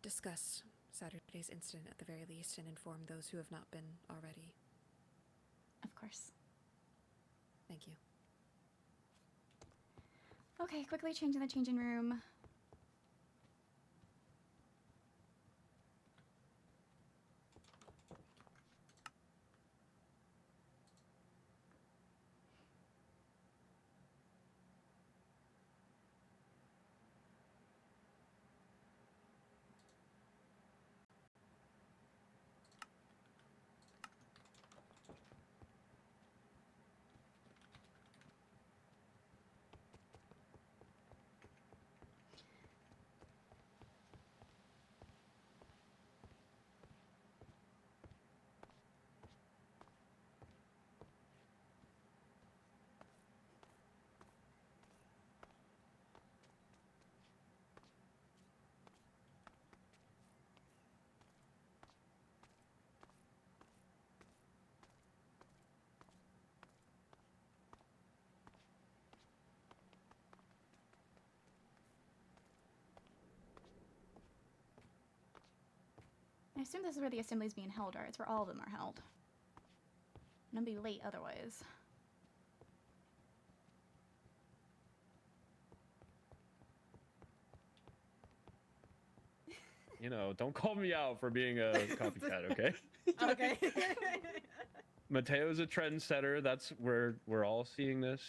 discuss Saturday's incident at the very least and inform those who have not been already. Of course. Thank you. Okay, quickly change in the changing room. I assume this is where the assembly is being held, or it's where all of them are held. I'm gonna be late otherwise. You know, don't call me out for being a copycat, okay? Okay. Mateo's a trendsetter. That's where we're all seeing this.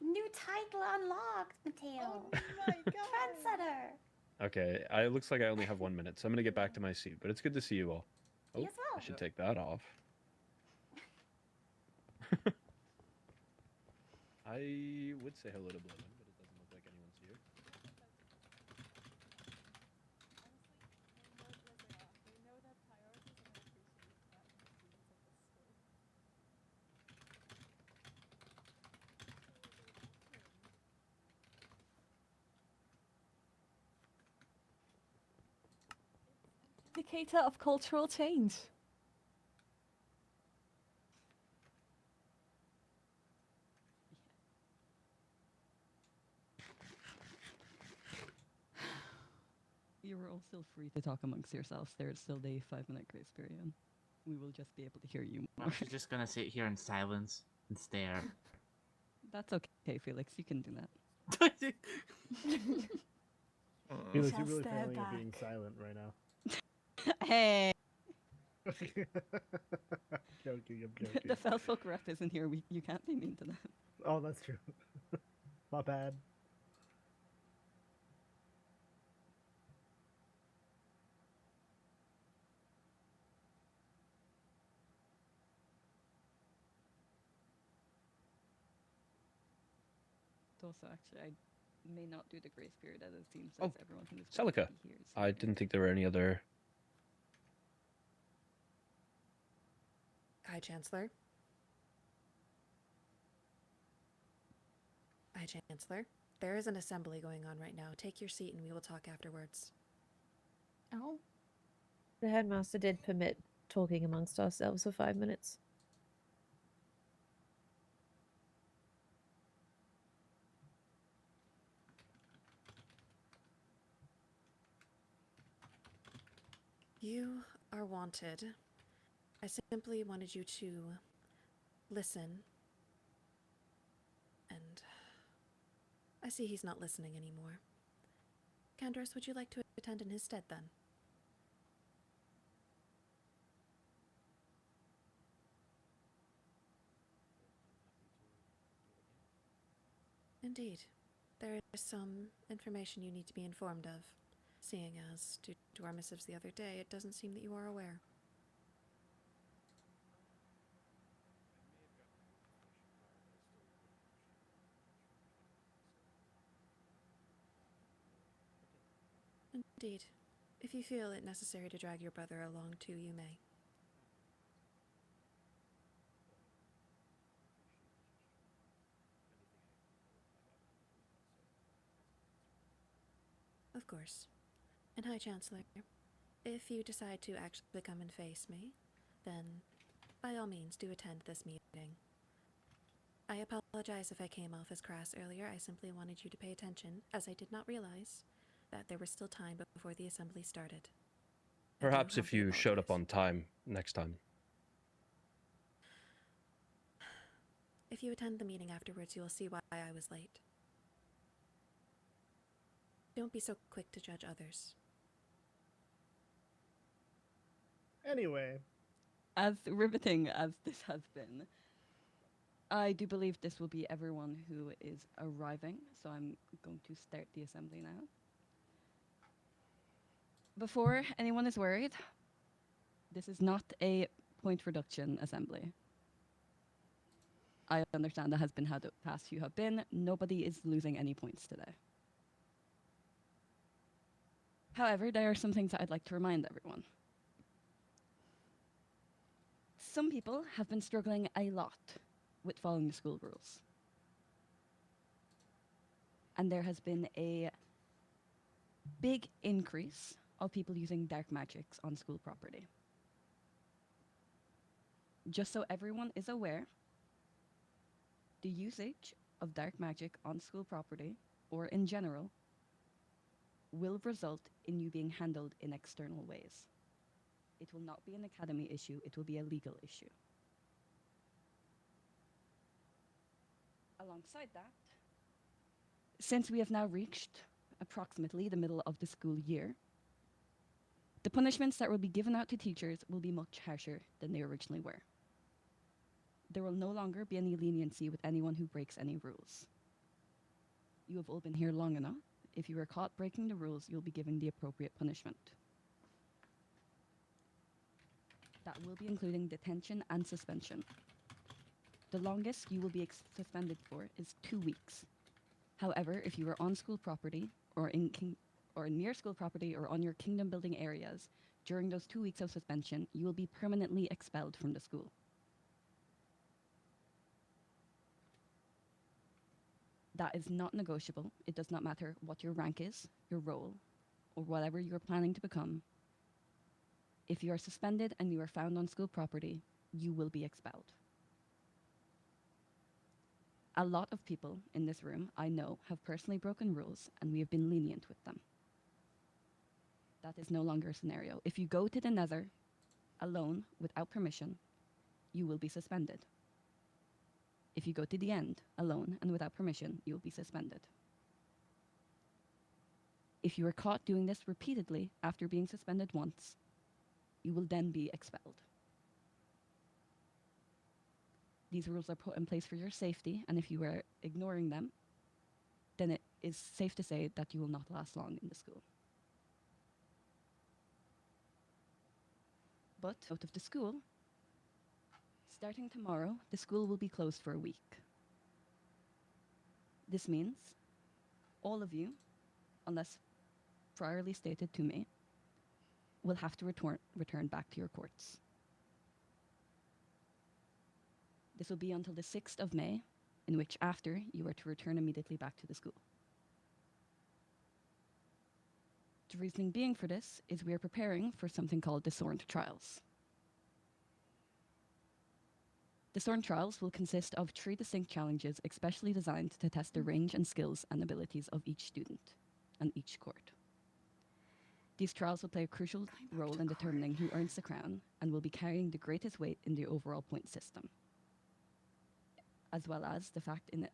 New title unlocked, Mateo. Oh my god. Trendsetter. Okay, it looks like I only have 1 minute, so I'm gonna get back to my seat. But it's good to see you all. Oh, You as well. I should take that off. I would say hello to Blevin, but it doesn't look like anyone's here. Indicator of cultural change. You are all still free to talk amongst yourselves. There is still a 5-minute grace period. We will just be able to hear you more. I'm just gonna sit here in silence and stare. That's okay, Felix. You can do that. Felix, Shall you're really stare failing at being back. silent right now. Hey! Joking, I'm joking. The Felfolk rep isn't here. You can't be mean to them. Oh, that's true. My bad. also actually, I may not do the grace period as it seems Oh, as everyone who is going to Celica. be here is I here. didn't think there were any other. Hi, Chancellor. Hi, Chancellor. There is an assembly going on right now. Take your seat and we will talk afterwards. Oh, The headmaster did permit talking amongst ourselves for 5 minutes. You are wanted. I simply wanted you to listen. And I see he's not listening anymore. Candaris, would you like to attend in his stead then? Indeed. There is some information you need to be informed of, seeing as, due to our missives the other day, it doesn't seem that you are aware. Indeed. If you feel it necessary to drag your brother along too, you may. Of course. And hi, Chancellor. If you decide to actually come and face me, then by all means do attend this meeting. I apologize if I came off as crass earlier. I simply wanted you to pay attention, as I did not realize that there was still time before the assembly started. I do Perhaps if humbly you showed up apologize. on time next time. If you attend the meeting afterwards, you will see why I was late. Don't be so quick to judge others. Anyway, As riveting as this has been, I do believe this will be everyone who is arriving, so I'm going to start the assembly now. Before anyone is worried, this is not a point reduction assembly. I understand that has been how the past few have been. Nobody is losing any points today. However, there are some things that I'd like to remind everyone. Some people have been struggling a lot with following the school rules. And there has been a big increase of people using dark magics on school property. Just so everyone is aware, the usage of dark magic on school property, or in general, will result in you being handled in external ways. It will not be an academy issue, it will be a legal issue. Alongside that, since we have now reached approximately the middle of the school year, the punishments that will be given out to teachers will be much harsher than they originally were. There will no longer be any leniency with anyone who breaks any rules. You have all been here long enough. If you are caught breaking the rules, you'll be given the appropriate punishment. That will be including detention and suspension. The longest you will be suspended for is 2 weeks. However, if you are on school property, or near school property, or on your kingdom building areas, during those 2 weeks of suspension, you will be permanently expelled from the school. That is not negotiable. It does not matter what your rank is, your role, or whatever you're planning to become. If you are suspended and you are found on school property, you will be expelled. A lot of people in this room, I know, have personally broken rules, and we have been lenient with them. That is no longer a scenario. If you go to the Nether alone without permission, you will be suspended. If you go to the End alone and without permission, you will be suspended. If you are caught doing this repeatedly after being suspended once, you will then be expelled. These rules are put in place for your safety, and if you are ignoring them, then it is safe to say that you will not last long in the school. But out of the school, starting tomorrow, the school will be closed for a week. This means all of you, unless priorly stated to me, will have to return back to your courts. This will be until the 6th of May, in which after you are to return immediately back to the school. The reasoning being for this is we are preparing for something called the Sorn Trials. The Sorn Trials will consist of 3 distinct challenges especially designed to test the range and skills and abilities of each student and each court. These trials will play a crucial role in determining who earns the crown and will be carrying the greatest weight in the overall point system. As well as the fact in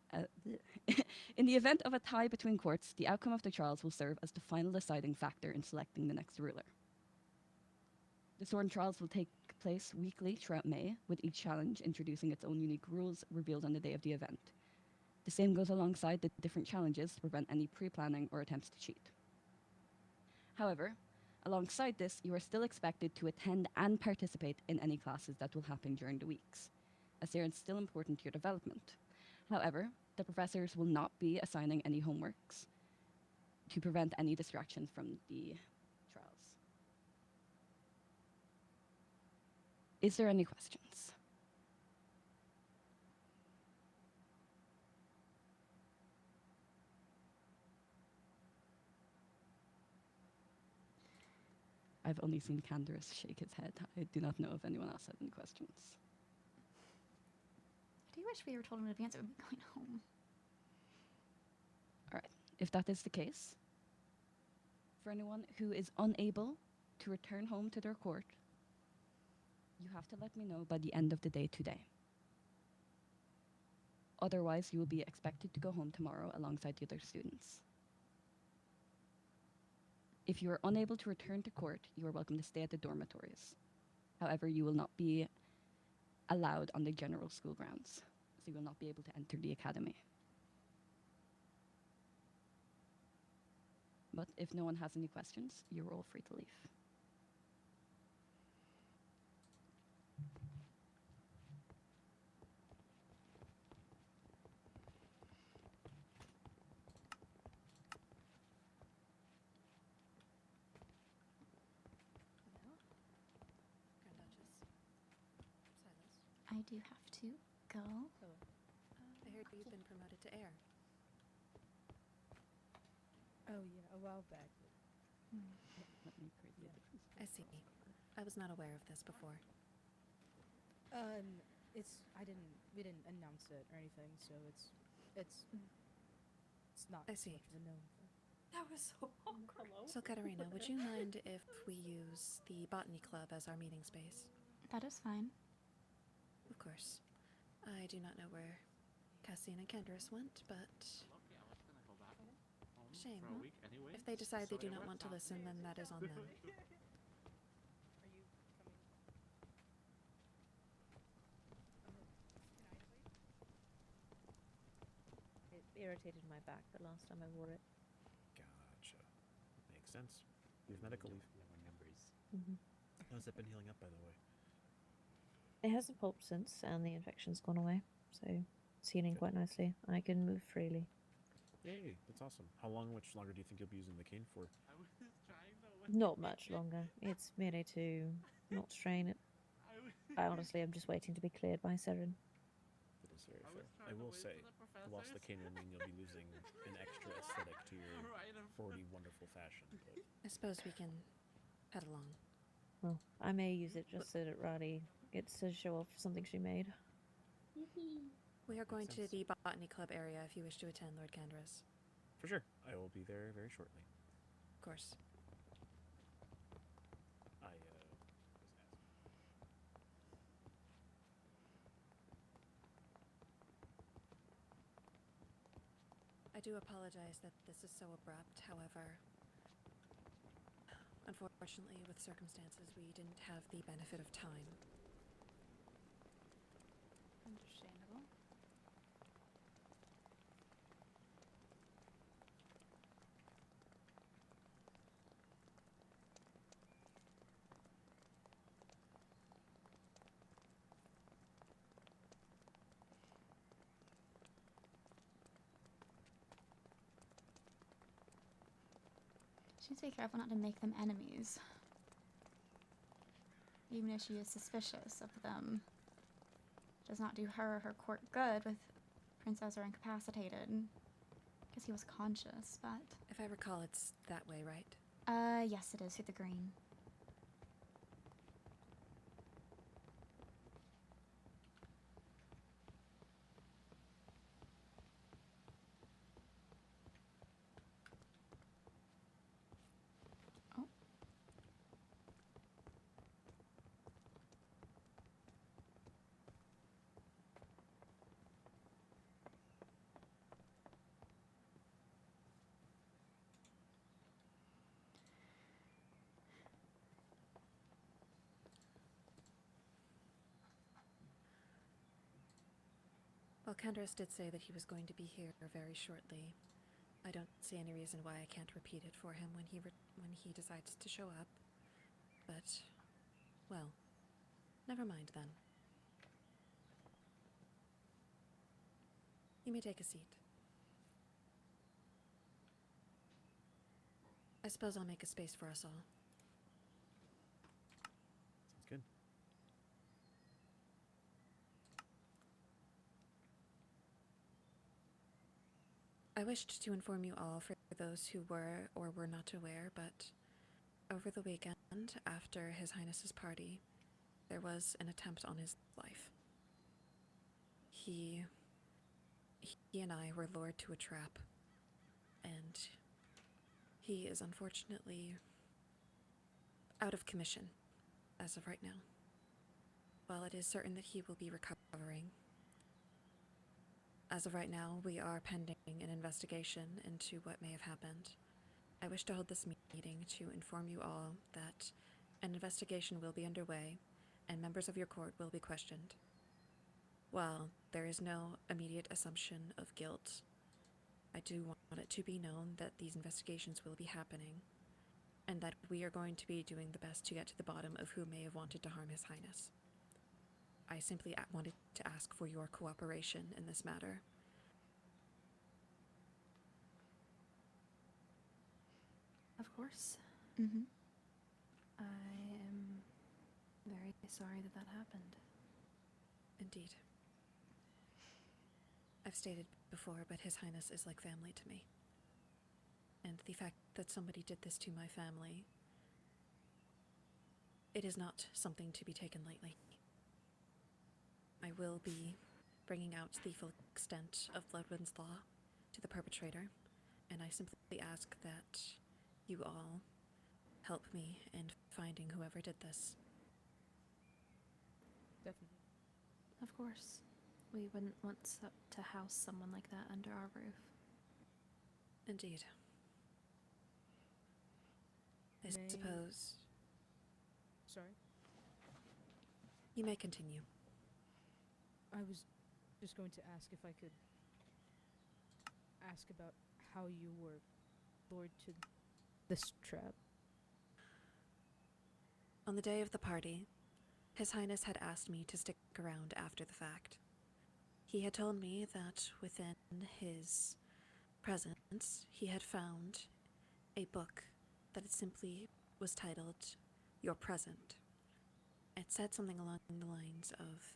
the event of a tie between courts, the outcome of the trials will serve as the final deciding factor in selecting the next ruler. The Sorn Trials will take place weekly throughout May, with each challenge introducing its own unique rules revealed on the day of the event. The same goes alongside the different challenges to prevent any pre-planning or attempts to cheat. However, alongside this, you are still expected to attend and participate in any classes that will happen during the weeks, as they are still important to your development. However, the professors will not be assigning any homeworks to prevent any distractions from the trials. Is there any questions? I've only seen Candaris shake his head. I do not know if anyone else had any questions. I do wish we were told in advance it would be going home. All right, if that is the case, for anyone who is unable to return home to their court, you have to let me know by the end of the day today. Otherwise, you will be expected to go home tomorrow alongside the other students. If you are unable to return to court, you are welcome to stay at the dormitories. However, you will not be allowed on the general school grounds, so you will not be able to enter the academy. But if no one has any questions, you're all free to leave. I do have to go. I heard you've been promoted to heir. Oh yeah, a while back. Let me create the difference. I see. I was not aware of this before. We didn't announce it or anything, so it's not I see. much of a known thing. That was so awkward. So, Katarina, would you mind if we use the botany club as our meeting space? That is fine. Of course. I do not know where Cassian and Candaris went, but shame. If they decide they do not want to listen, then that is on them. It irritated my back the last time I wore it. Gotcha. Makes sense. You have medical leave. How's it been healing up, by the way? It hasn't pulped since, and the infection's gone away, so it's healing quite nicely. I can move freely. Yay, that's awesome. How much longer do you think you'll be using the cane for? Not much longer. It's merely to not strain it. I honestly am just waiting to be cleared by Seren. That is very fair. I will say, the loss of the cane will mean you'll be losing an extra aesthetic to your 40 wonderful fashion. But I suppose we can head along. Well, I may use it just so that Riley gets to show off something she made. We are going to the botany club area if you wish to attend, Lord Candaris. for sure, I will be there very shortly. Of course. I do apologize that this is so abrupt, however, unfortunately, with circumstances, we didn't have the benefit of time. Understandable. need to be careful not to make them enemies. Even if she is suspicious of them. Does not do her or her court good with Prince Ezra incapacitated. Because he was conscious, but... If I recall, it's that way, right? Yes, it is, through the green. Oh. Well, Kendris did say that he was going to be here very shortly. I don't see any reason why I can't repeat it for him when he decides to show up. But, well, never mind then. You may take a seat. I suppose I'll make a space for us all. Sounds good. I wished to inform you all, for those who were or were not aware, but over the weekend, after His Highness's party, there was an attempt on his life. He and I were lured to a trap, and he is unfortunately out of commission as of right now. While it is certain that he will be recovering, as of right now, we are pending an investigation into what may have happened. I wish to hold this meeting to inform you all that an investigation will be underway and members of your court will be questioned. While there is no immediate assumption of guilt, I do want it to be known that these investigations will be happening and that we are going to be doing the best to get to the bottom of who may have wanted to harm His Highness. I simply wanted to ask for your cooperation in this matter. Of course. Mm-hmm. I am very sorry that that happened. Indeed. I've stated before, but His Highness is like family to me. And the fact that somebody did this to my family, it is not something to be taken lightly. I will be bringing out the full extent of Bloodwind's law to the perpetrator, and I simply ask that you all help me in finding whoever did this. Definitely. Of course. We wouldn't want to house someone like that under our roof. Indeed. I suppose... Sorry? You may continue. I was just going to ask if I could ask about how you were lured to this trap. On the day of the party, His Highness had asked me to stick around after the fact. He had told me that within his presence, he had found a book that simply was titled Your Present. It said something along the lines of,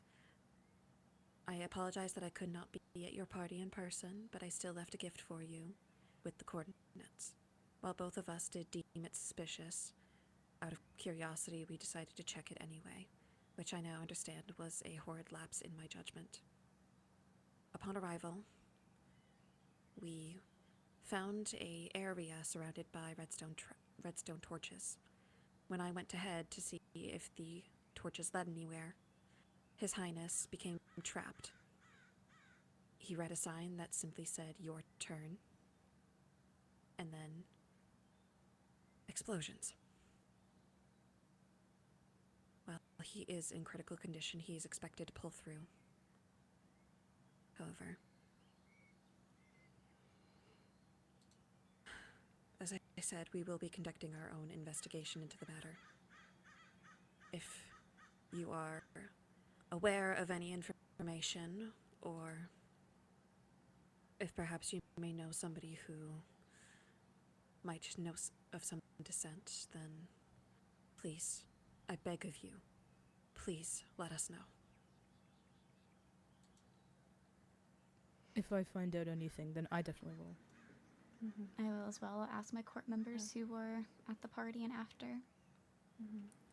I apologize that I could not be at your party in person, but I still left a gift for you with the coordinates. While both of us did deem it suspicious, out of curiosity we decided to check it anyway, which I now understand was a horrid lapse in my judgment. Upon arrival, we found an area surrounded by redstone torches. When I went ahead to see if the torches led anywhere, His Highness became trapped. He read a sign that simply said, "Your turn," and then explosions. Well, he is in critical condition. He is expected to pull through. However, as I said, we will be conducting our own investigation into the matter. If you are aware of any information, or if perhaps you may know somebody who might know of some dissent, then please, I beg of you, please let us know. If I find out anything, then I definitely will. I will as well ask my court members who were at the party and after.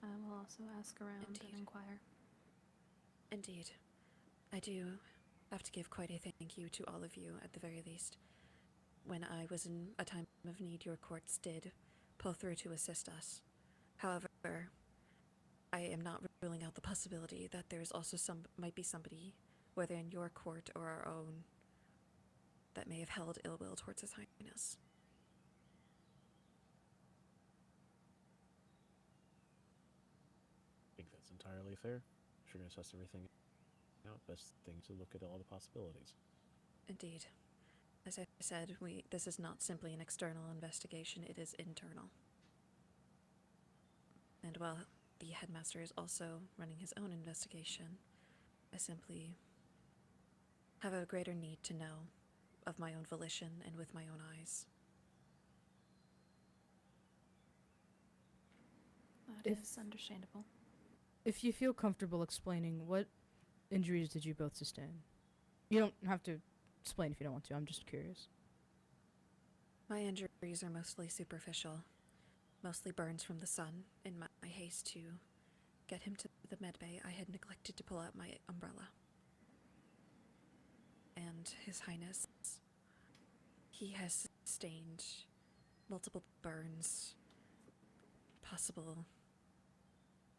I will also ask around and inquire. Indeed. I do have to give quite a thank you to all of you, at the very least. When I was in a time of need, your courts did pull through to assist us. However, I am not ruling out the possibility that there is also might be somebody, whether in your court or our own, that may have held ill will towards His Highness. I think that's entirely fair. If you're going to suss everything out, best thing to look at all the possibilities. Indeed. As I said, this is not simply an external investigation, it is internal. And while the headmaster is also running his own investigation, I simply have a greater need to know of my own volition and with my own eyes. That is understandable. If you feel comfortable explaining, what injuries did you both sustain? You don't have to explain if you don't want to, I'm just curious. My injuries are mostly superficial, mostly burns from the sun. In my haste to get him to the medbay, I had neglected to pull out my umbrella. And His Highness, he has sustained multiple burns, possible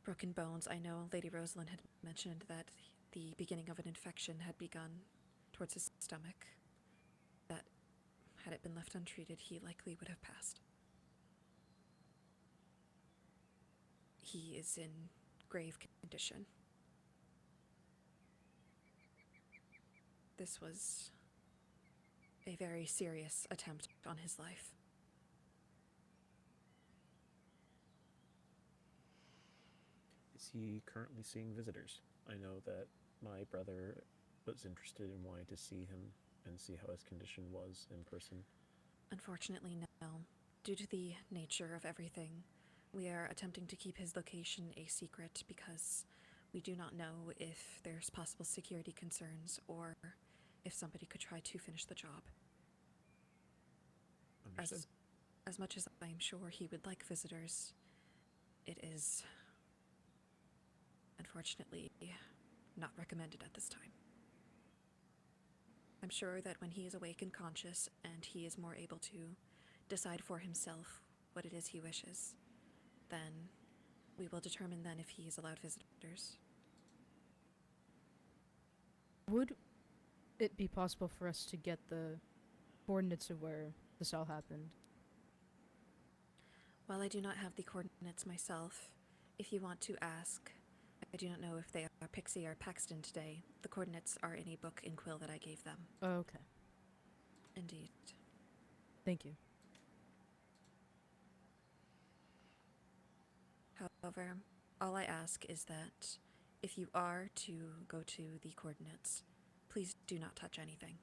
broken bones. I know Lady Rosalind had mentioned that the beginning of an infection had begun towards his stomach, that had it been left untreated, he likely would have passed. He is in grave condition. This was a very serious attempt on his life. Is he currently seeing visitors? I know that my brother was interested in wanting to see him and see how his condition was in person. Unfortunately, no. Due to the nature of everything, we are attempting to keep his location a secret because we do not know if there's possible security concerns or if somebody could try to finish the job. Understood. As much as I am sure he would like visitors, it is unfortunately not recommended at this time. I'm sure that when he is awake and conscious and he is more able to decide for himself what it is he wishes, then we will determine then if he is allowed visitors. Would it be possible for us to get the coordinates of where this all happened? While I do not have the coordinates myself, if you want to ask, I do not know if they are Pixie or Paxton today. The coordinates are in a book in Quill that I gave them. Oh, okay. Indeed. Thank you. However, all I ask is that if you are to go to the coordinates, please do not touch anything.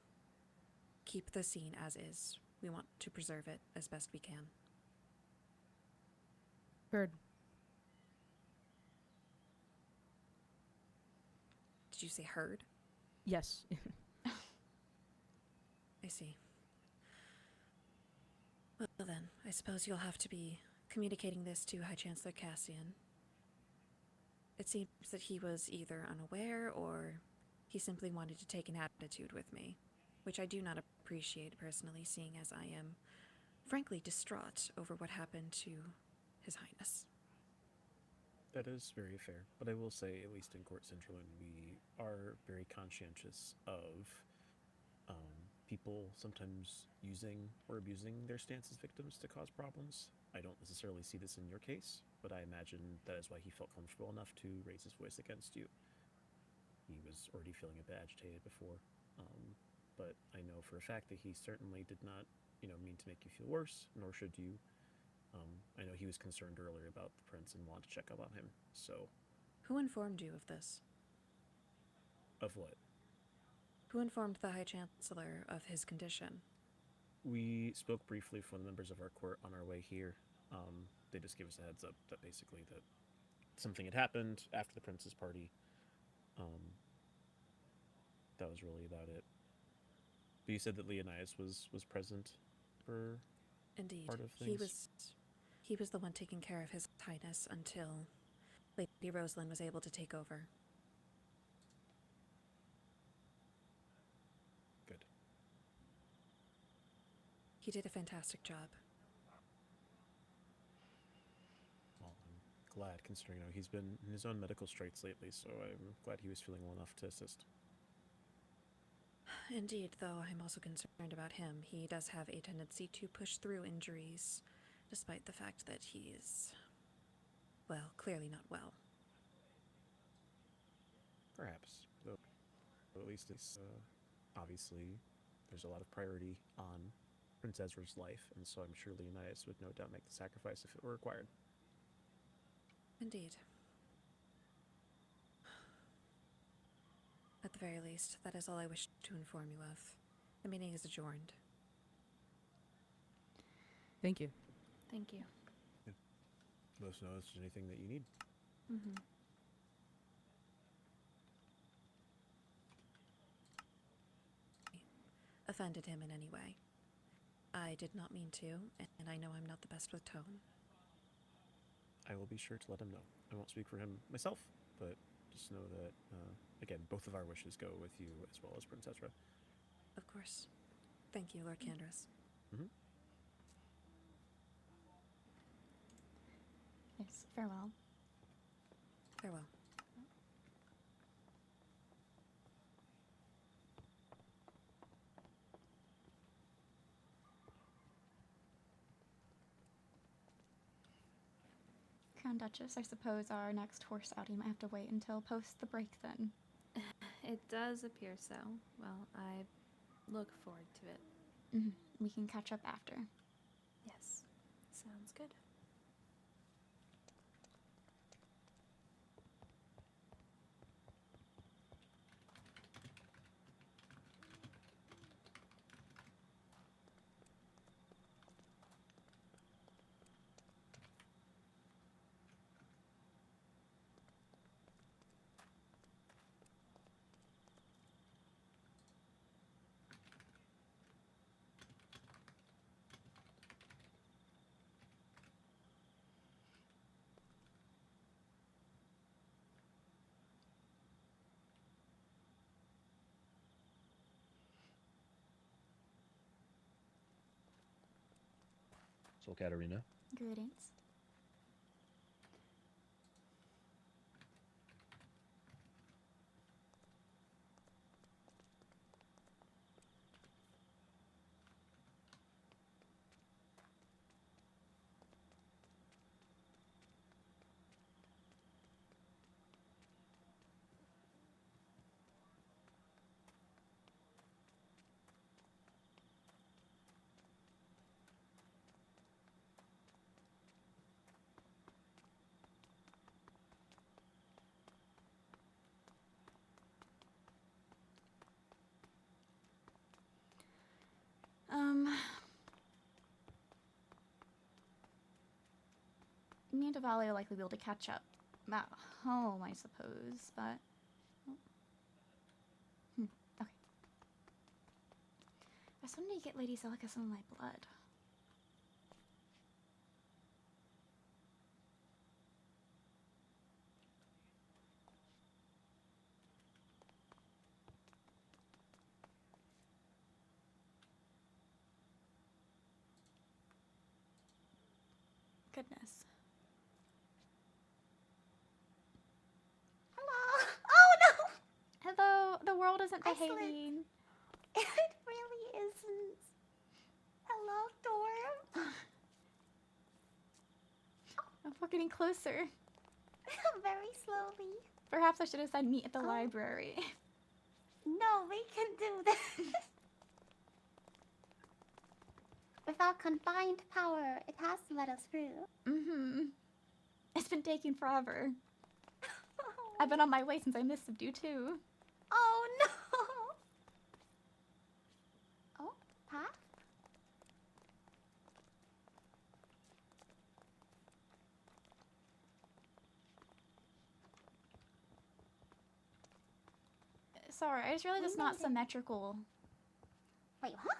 Keep the scene as is. We want to preserve it as best we can. Heard. Did you say heard? Yes. I see. Well then, I suppose you'll have to be communicating this to High Chancellor Cassian. It seems that he was either unaware or he simply wanted to take an attitude with me, which I do not appreciate personally, seeing as I am frankly distraught over what happened to His Highness. That is very fair, but I will say, at least in Court Central, we are very conscientious of people sometimes using or abusing their stance as victims to cause problems. I don't necessarily see this in your case, but I imagine that is why he felt comfortable enough to raise his voice against you. He was already feeling a bit agitated before, but I know for a fact that he certainly did not, mean to make you feel worse, nor should you. I know he was concerned earlier about the prince and wanted to check up on him, so... Who informed you of this? Of what? Who informed the High Chancellor of his condition? we spoke briefly with one of the members of our court on our way here. They just gave us a heads up that basically that something had happened after the prince's party. That was really about it. But you said that Leonidas was present for Indeed, part of things? he was the one taking care of His Highness until Lady Rosalind was able to take over. Good. He did a fantastic job. Well, I'm glad, considering he's been in his own medical straits lately, so I'm glad he was feeling well enough to assist. Indeed, though I'm also concerned about him. He does have a tendency to push through injuries, despite the fact that he is, well, clearly not well. Perhaps, though at least it's obviously there's a lot of priority on Prince Ezra's life, and so I'm sure Leonidas would no doubt make the sacrifice if it were required. Indeed. At the very least, that is all I wish to inform you of. The meeting is adjourned. Thank you. Thank you. Let us know if there's anything that you need. Mm-hmm. Offended him in any way. I did not mean to, and I know I'm not the best with tone. I will be sure to let him know. I won't speak for him myself, but just know that, again, both of our wishes go with you as well as Prince Ezra. Of course. Thank you, Lord Candaris. Mm-hmm. Yes, farewell. Farewell. Crown Duchess, I suppose our next horse outing might have to wait until post the break then. It does appear so. Well, I look forward to it. Mm-hmm. We can catch up after. Yes. Sounds good. So, Katarina. Greetings. Me and Davali will likely be able to catch up at home, I suppose, but... okay. I still need to get Lady Luciala some of my blood. Goodness. Hello. Oh no. Hello, the world isn't I slipped. behaving. It really isn't. Hello, Dorm. Oh, we're getting closer. Very slowly. Perhaps I should have said meet at the library. No, we can do this. With our combined power, it has to let us through. Mm-hmm. It's been taking forever. I've been on my way since I missed Subdue too. Oh no! Oh, path? Sorry, I just realized it's not symmetrical. Wait, what?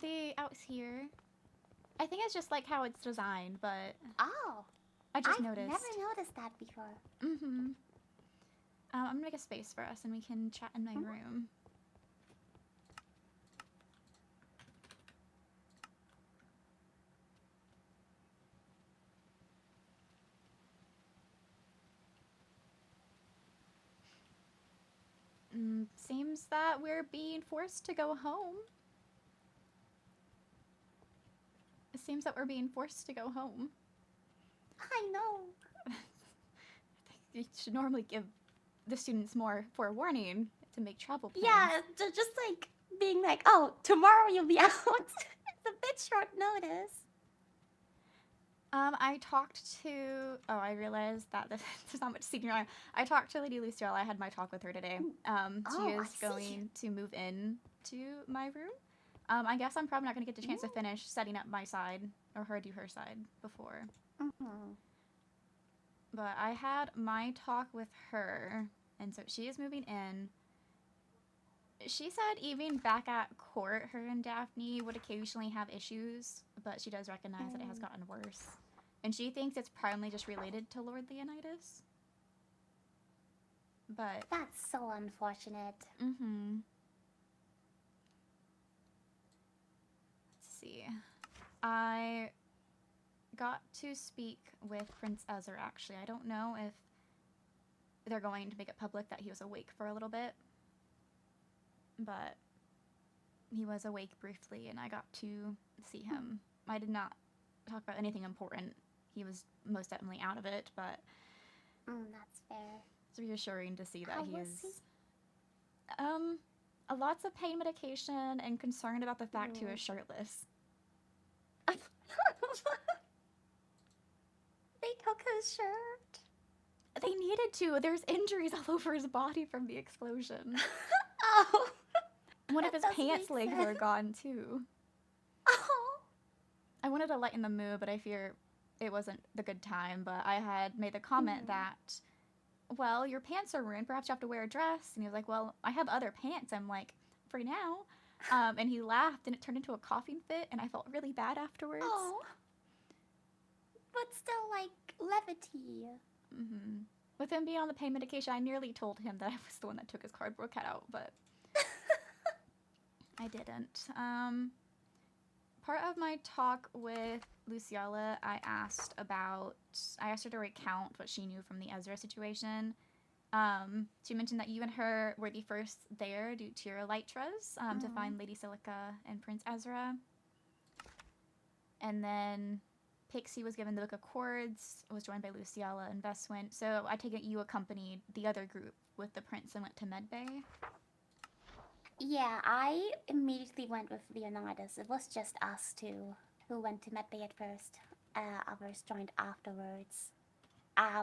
The out here. I think it's just like how it's designed, but Oh. I just I've noticed. never noticed that before. Mm-hmm. I'm gonna make a space for us and we can chat in my room. Seems that we're being forced to go home. It seems that we're being forced to go home. I know. You should normally give the students more forewarning to make travel plans. Yeah, just like being like, oh, tomorrow you'll be out. It's a bit short notice. I talked to. Oh, I realized that there's not much senior on. I talked to Lady Luciala. I had my talk with her today. She is going to move in to my room. I guess I'm probably not going to get the chance to finish setting up my side or her do her side before. But I had my talk with her, and so she is moving in. She said even back at court, her and Daphne would occasionally have issues, but she does recognize that it has gotten worse. And she thinks it's primarily just related to Lord Leonidas. But... That's so unfortunate. Mm-hmm. Let's see. I got to speak with Prince Ezra, actually. I don't know if they're going to make it public that he was awake for a little bit. But he was awake briefly, and I got to see him. I did not talk about anything important. He was most definitely out of it, but... that's fair. It's reassuring to see that How he was is... Lots of pain medication and concerned about the fact he was shirtless. They took his shirt. They needed to. There's injuries all over his body from the explosion. Oh. One of his doesn't pants make legs are sense. gone too. Oh. I wanted to lighten the mood, but I fear it wasn't the good time. But I had made the comment that, well, your pants are ruined. Perhaps you have to wear a dress. And he was like, well, I have other pants. I'm like, for now. And he laughed, and it turned into a coughing fit, and I felt really bad afterwards. Oh. But still, like, levity. Mm-hmm. With him being on the pain medication, I nearly told him that I was the one that took his cardboard cutout, but I didn't. Part of my talk with Luciala, I asked her to recount what she knew from the Ezra situation. She mentioned that you and her were the first there due to your elytras to find Lady Silica and Prince Ezra. And then Pixie was given the Book of Chords, was joined by Luciala and Vess went. So I take it you accompanied the other group with the prince and went to Medbay? Yeah, I immediately went with Leonidas. It was just us two who went to Medbay at first. Others joined afterwards.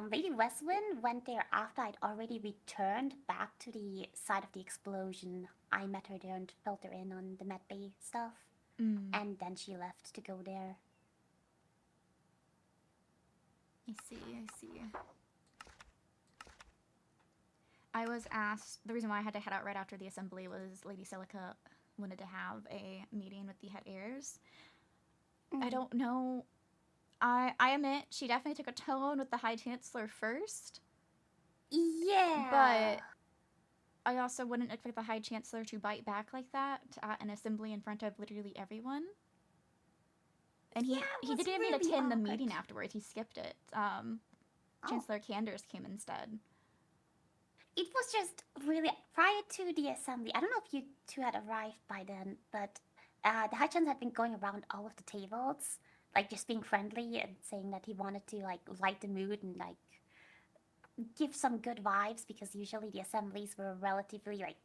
Lady Westwind went there after I'd already returned back to the site of the explosion. I met her there and filled her in on the Medbay stuff. And then she left to go there. I see. I was asked, the reason why I had to head out right after the assembly was Lady Silica wanted to have a meeting with the head heirs. I don't know. I admit she definitely took a tone with the High Chancellor first. Yeah. But I also wouldn't expect the High Chancellor to bite back like that at an assembly in front of literally everyone. And he didn't even really attend the awkward. meeting afterwards. He skipped it. Chancellor Canders came instead. It was just really prior to the assembly. I don't know if you two had arrived by then, but the High Chancellor had been going around all of the tables, like just being friendly and saying that he wanted to like light the mood and like give some good vibes, because usually the assemblies were relatively like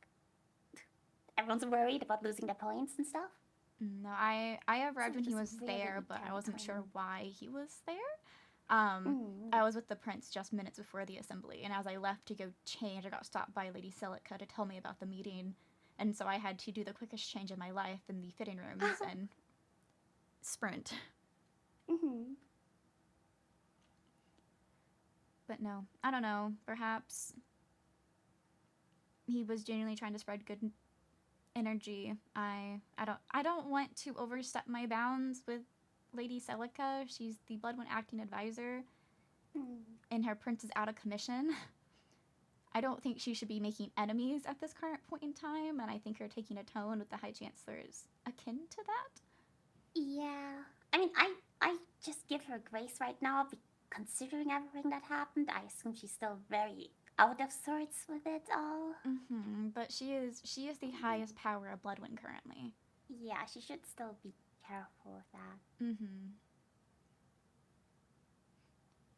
everyone's worried about losing their points and stuff. No, I arrived when he was there, but I wasn't sure why he was there. I was with the prince just minutes before the assembly, and as I left to go change, I got stopped by Lady Silica to tell me about the meeting, and so I had to do the quickest change of my life in the fitting rooms and sprint. But no, I don't know, perhaps he was genuinely trying to spread good energy. I don't want to overstep my bounds with Lady Celica. She's the Bloodwind acting advisor, and her prince is out of commission. I don't think she should be making enemies at this current point in time, and I think her taking a tone with the High Chancellor is akin to that. Yeah. I mean, I just give her grace right now, considering everything that happened. I assume she's still very out of sorts with it all. But she is the highest power of Bloodwind currently. Yeah, she should still be careful with that.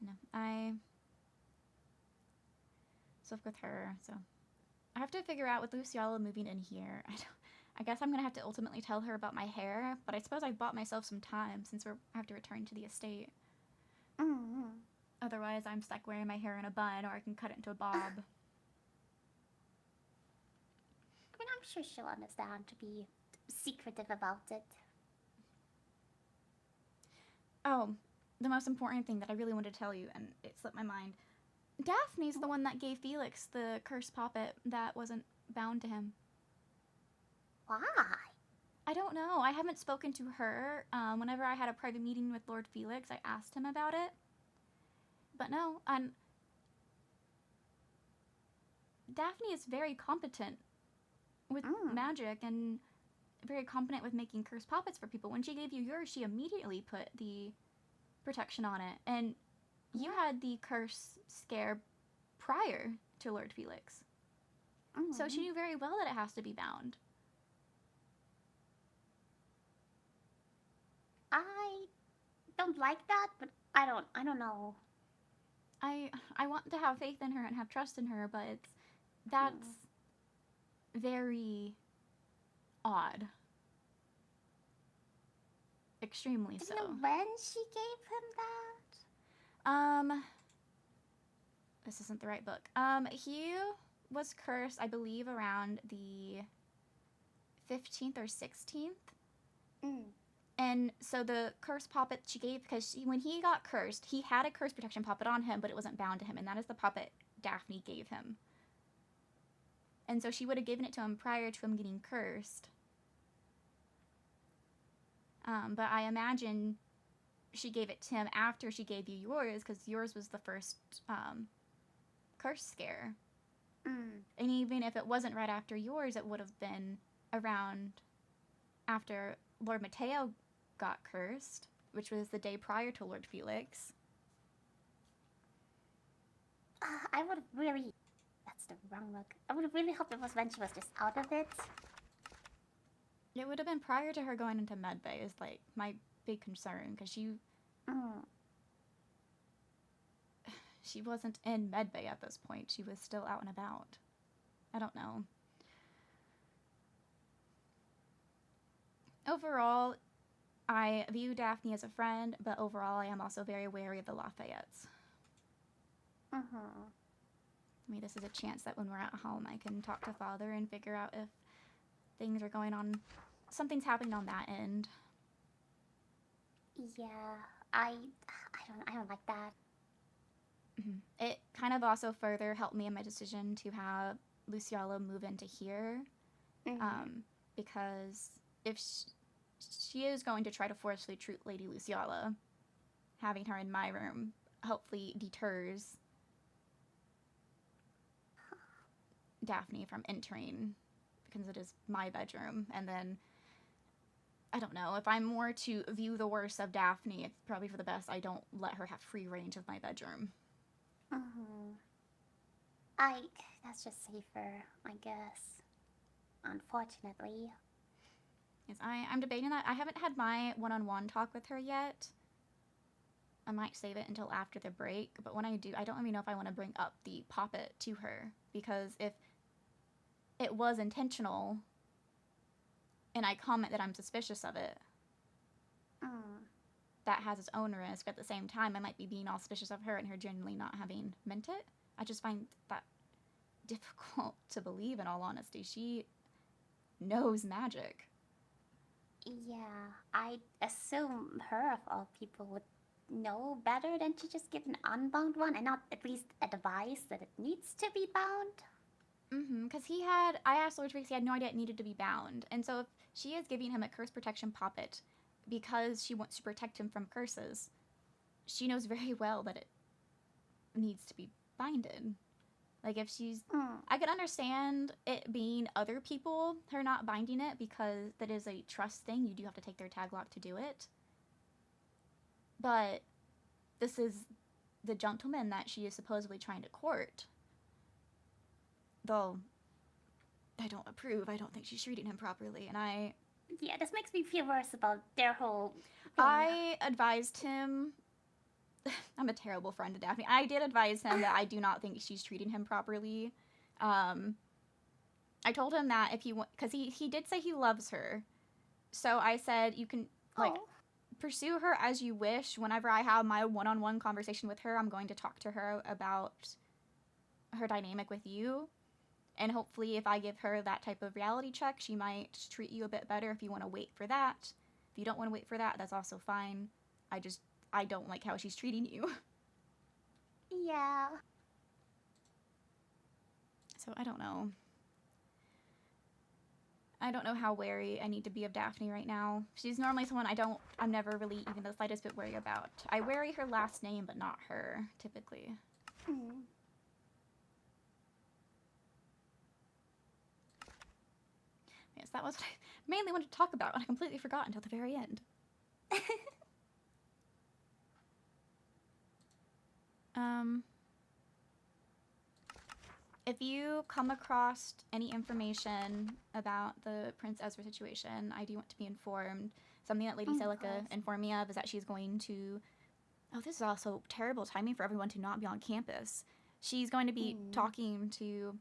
No, I stuff with her, so I have to figure out with Luciala moving in here. I guess I'm gonna have to ultimately tell her about my hair, but I suppose I've bought myself some time since I have to return to the estate. Otherwise, I'm stuck wearing my hair in a bun, or I can cut it into a bob. I mean, I'm sure she'll understand to be secretive about it. Oh, the most important thing that I really wanted to tell you, and it slipped my mind. Daphne's the one that gave Felix the cursed poppet that wasn't bound to him. Why? I don't know. I haven't spoken to her. Whenever I had a private meeting with Lord Felix, I asked him about it. But no, Daphne is very competent with magic and very competent with making cursed poppets for people. When she gave you yours, she immediately put the protection on it. And you had the curse scare prior to Lord Felix. So she knew very well that it has to be bound. I don't like that, but I don't know. I want to have faith in her and have trust in her, but that's very odd. Extremely so. Do you know when she gave him that? This isn't the right book. He was cursed, I believe, around the 15th or 16th. And so the curse poppet she gave, because when he got cursed, he had a curse protection poppet on him, but it wasn't bound to him, and that is the poppet Daphne gave him. And so she would have given it to him prior to him getting cursed. But I imagine she gave it to him after she gave you yours, because yours was the first curse scare. And even if it wasn't right after yours, it would have been around after Lord Mateo got cursed, which was the day prior to Lord Felix. I would really... That's the wrong look. I would have really hoped it was when she was just out of it. It would have been prior to her going into medbay is like my big concern, because she wasn't in medbay at this point. She was still out and about. I don't know. Overall, I view Daphne as a friend, but overall I am also very wary of the Lafayettes. I mean, this is a chance that when we're at home I can talk to Father and figure out if things are going on, something's happening on that end. Yeah, I don't like that. It kind of also further helped me in my decision to have Luciala move into here, because if she is going to try to forcefully treat Lady Luciala, having her in my room hopefully deters Daphne from entering, because it is my bedroom. And then, I don't know, if I'm more to view the worst of Daphne, it's probably for the best I don't let her have free range of my bedroom. That's just safer, I guess. Unfortunately. Yes, I'm debating that. I haven't had my one-on-one talk with her yet. I might save it until after the break, but when I do, I don't even know if I want to bring up the poppet to her, because if it was intentional and I comment that I'm suspicious of it, that has its own risk. At the same time, I might be being all suspicious of her and her genuinely not having meant it. I just find that difficult to believe, in all honesty. She knows magic. Yeah, I assume her, of all people, would know better than to just give an unbound one and not at least advise that it needs to be bound. Because I asked Lord Riggs, he had no idea it needed to be bound. And so if she is giving him a curse protection poppet because she wants to protect him from curses, she knows very well that it needs to be binded. Like, if she's... I could understand it being other people, her not binding it, because that is a trust thing. You do have to take their tag lock to do it. But this is the gentleman that she is supposedly trying to court. Though, I don't approve. I don't think she's treating him properly, and Yeah, this makes me feel worse about their whole thing. I advised him... I'm a terrible friend to Daphne. I did advise him that I do not think she's treating him properly. I told him that if he... Because he did say he loves her. So I said, you can, like... pursue her as you wish. Whenever I have my one-on-one conversation with her, I'm going to talk to her about her dynamic with you. And hopefully if I give her that type of reality check, she might treat you a bit better if you want to wait for that. If you don't want to wait for that, that's also fine. I don't like how she's treating you. Yeah. So I don't know. I don't know how wary I need to be of Daphne right now. She's normally someone I'm never really even the slightest bit wary about. I worry her last name, but not her, typically. Yes, that was what I mainly wanted to talk about, and I completely forgot until the very end. If you come across any information about the Prince Ezra situation, I do want to be informed. Something that Lady Luciala informed me of is that she's going to... Oh, this is also terrible timing for everyone to not be on campus. She's going to be talking to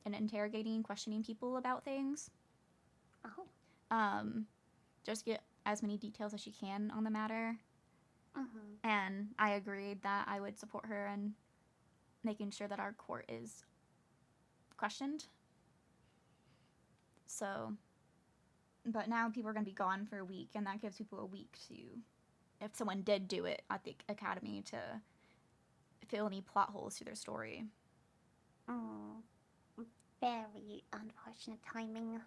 and interrogating, questioning people about things. Just get as many details as she can on the matter. And I agreed that I would support her in making sure that our court is questioned. So, but now people are going to be gone for a week, and that gives people a week to, if someone did do it at the academy, to fill any plot holes to their story. Very unfortunate timing.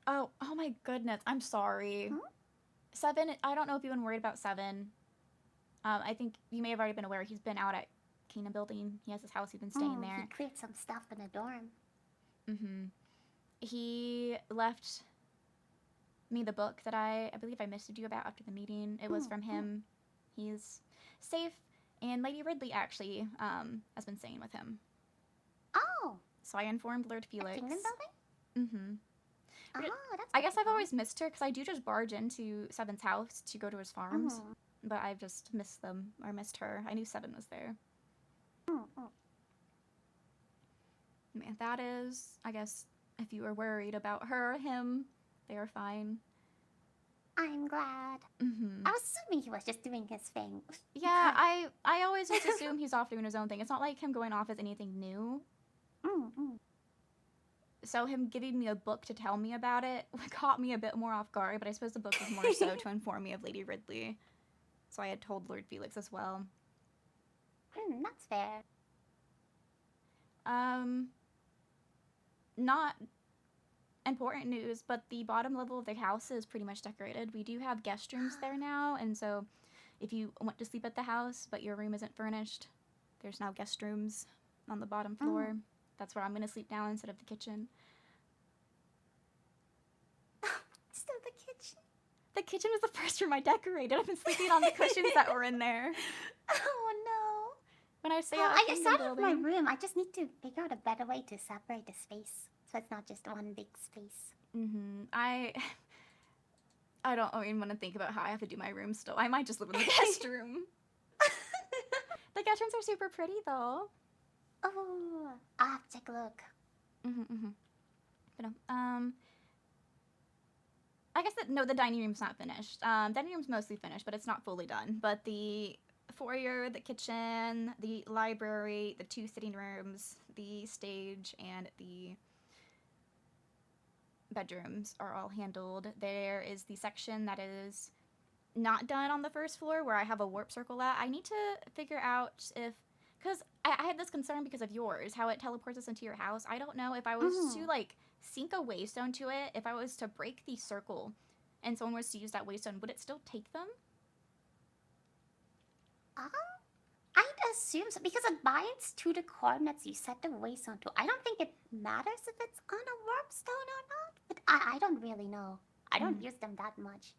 Oh my goodness, I'm sorry. Seven, I don't know if you've been worried about Seven. I think you may have already been aware he's been out at Kingdom Building. He has his house, he's been staying there. He cleared some stuff in the dorm. He left me the book that I believe I messaged you about after the meeting. It was from him. He's safe, and Lady Ridley actually has been staying with him. Oh! So I informed Lord Felix. Kingdom Building? That's I guess I've always missed her, because I do just barge into Seven's house to go to his farms. But I've just missed them, or missed her. I knew Seven was there. Man, that is, I guess, if you were worried about her or him, they are fine. I'm glad. I was assuming he was just doing his thing. Yeah, I always just assume he's off doing his own thing. It's not like him going off as anything new. So him giving me a book to tell me about it caught me a bit more off guard, but I suppose the book was more so to inform me of Lady Ridley. So I had told Lord Felix as well. That's fair. Not important news, but the bottom level of the house is pretty much decorated. We do have guest rooms there now, and so if you want to sleep at the house, but your room isn't furnished, there's now guest rooms on the bottom floor. That's where I'm going to sleep now instead of the kitchen. Still the kitchen? The kitchen was the first room I decorated. I've been sleeping on the cushions that were in there. Oh no. When I say I set up my room. I just need to figure out a better way to separate the space, so it's not just one big space. I don't even want to think about how I have to do my room still. I might just live in the guest room. The guest rooms are super pretty though. Oh, I'll have to take a look. But I guess the dining room's not finished. Dining room's mostly finished, but it's not fully done. But the foyer, the kitchen, the library, the 2 sitting rooms, the stage, and the bedrooms are all handled. There is the section that is not done on the first floor where I have a warp circle at. I need to figure out if, because I had this concern because of yours, how it teleports us into your house. I don't know if I was to like sink a waystone to it, if I was to break the circle and someone was to use that waystone, would it still take them? I'd assume so, because it binds to the coordinates you set the waystone to. I don't think it matters if it's on a warp stone or not, but I don't really know. I don't use them that much.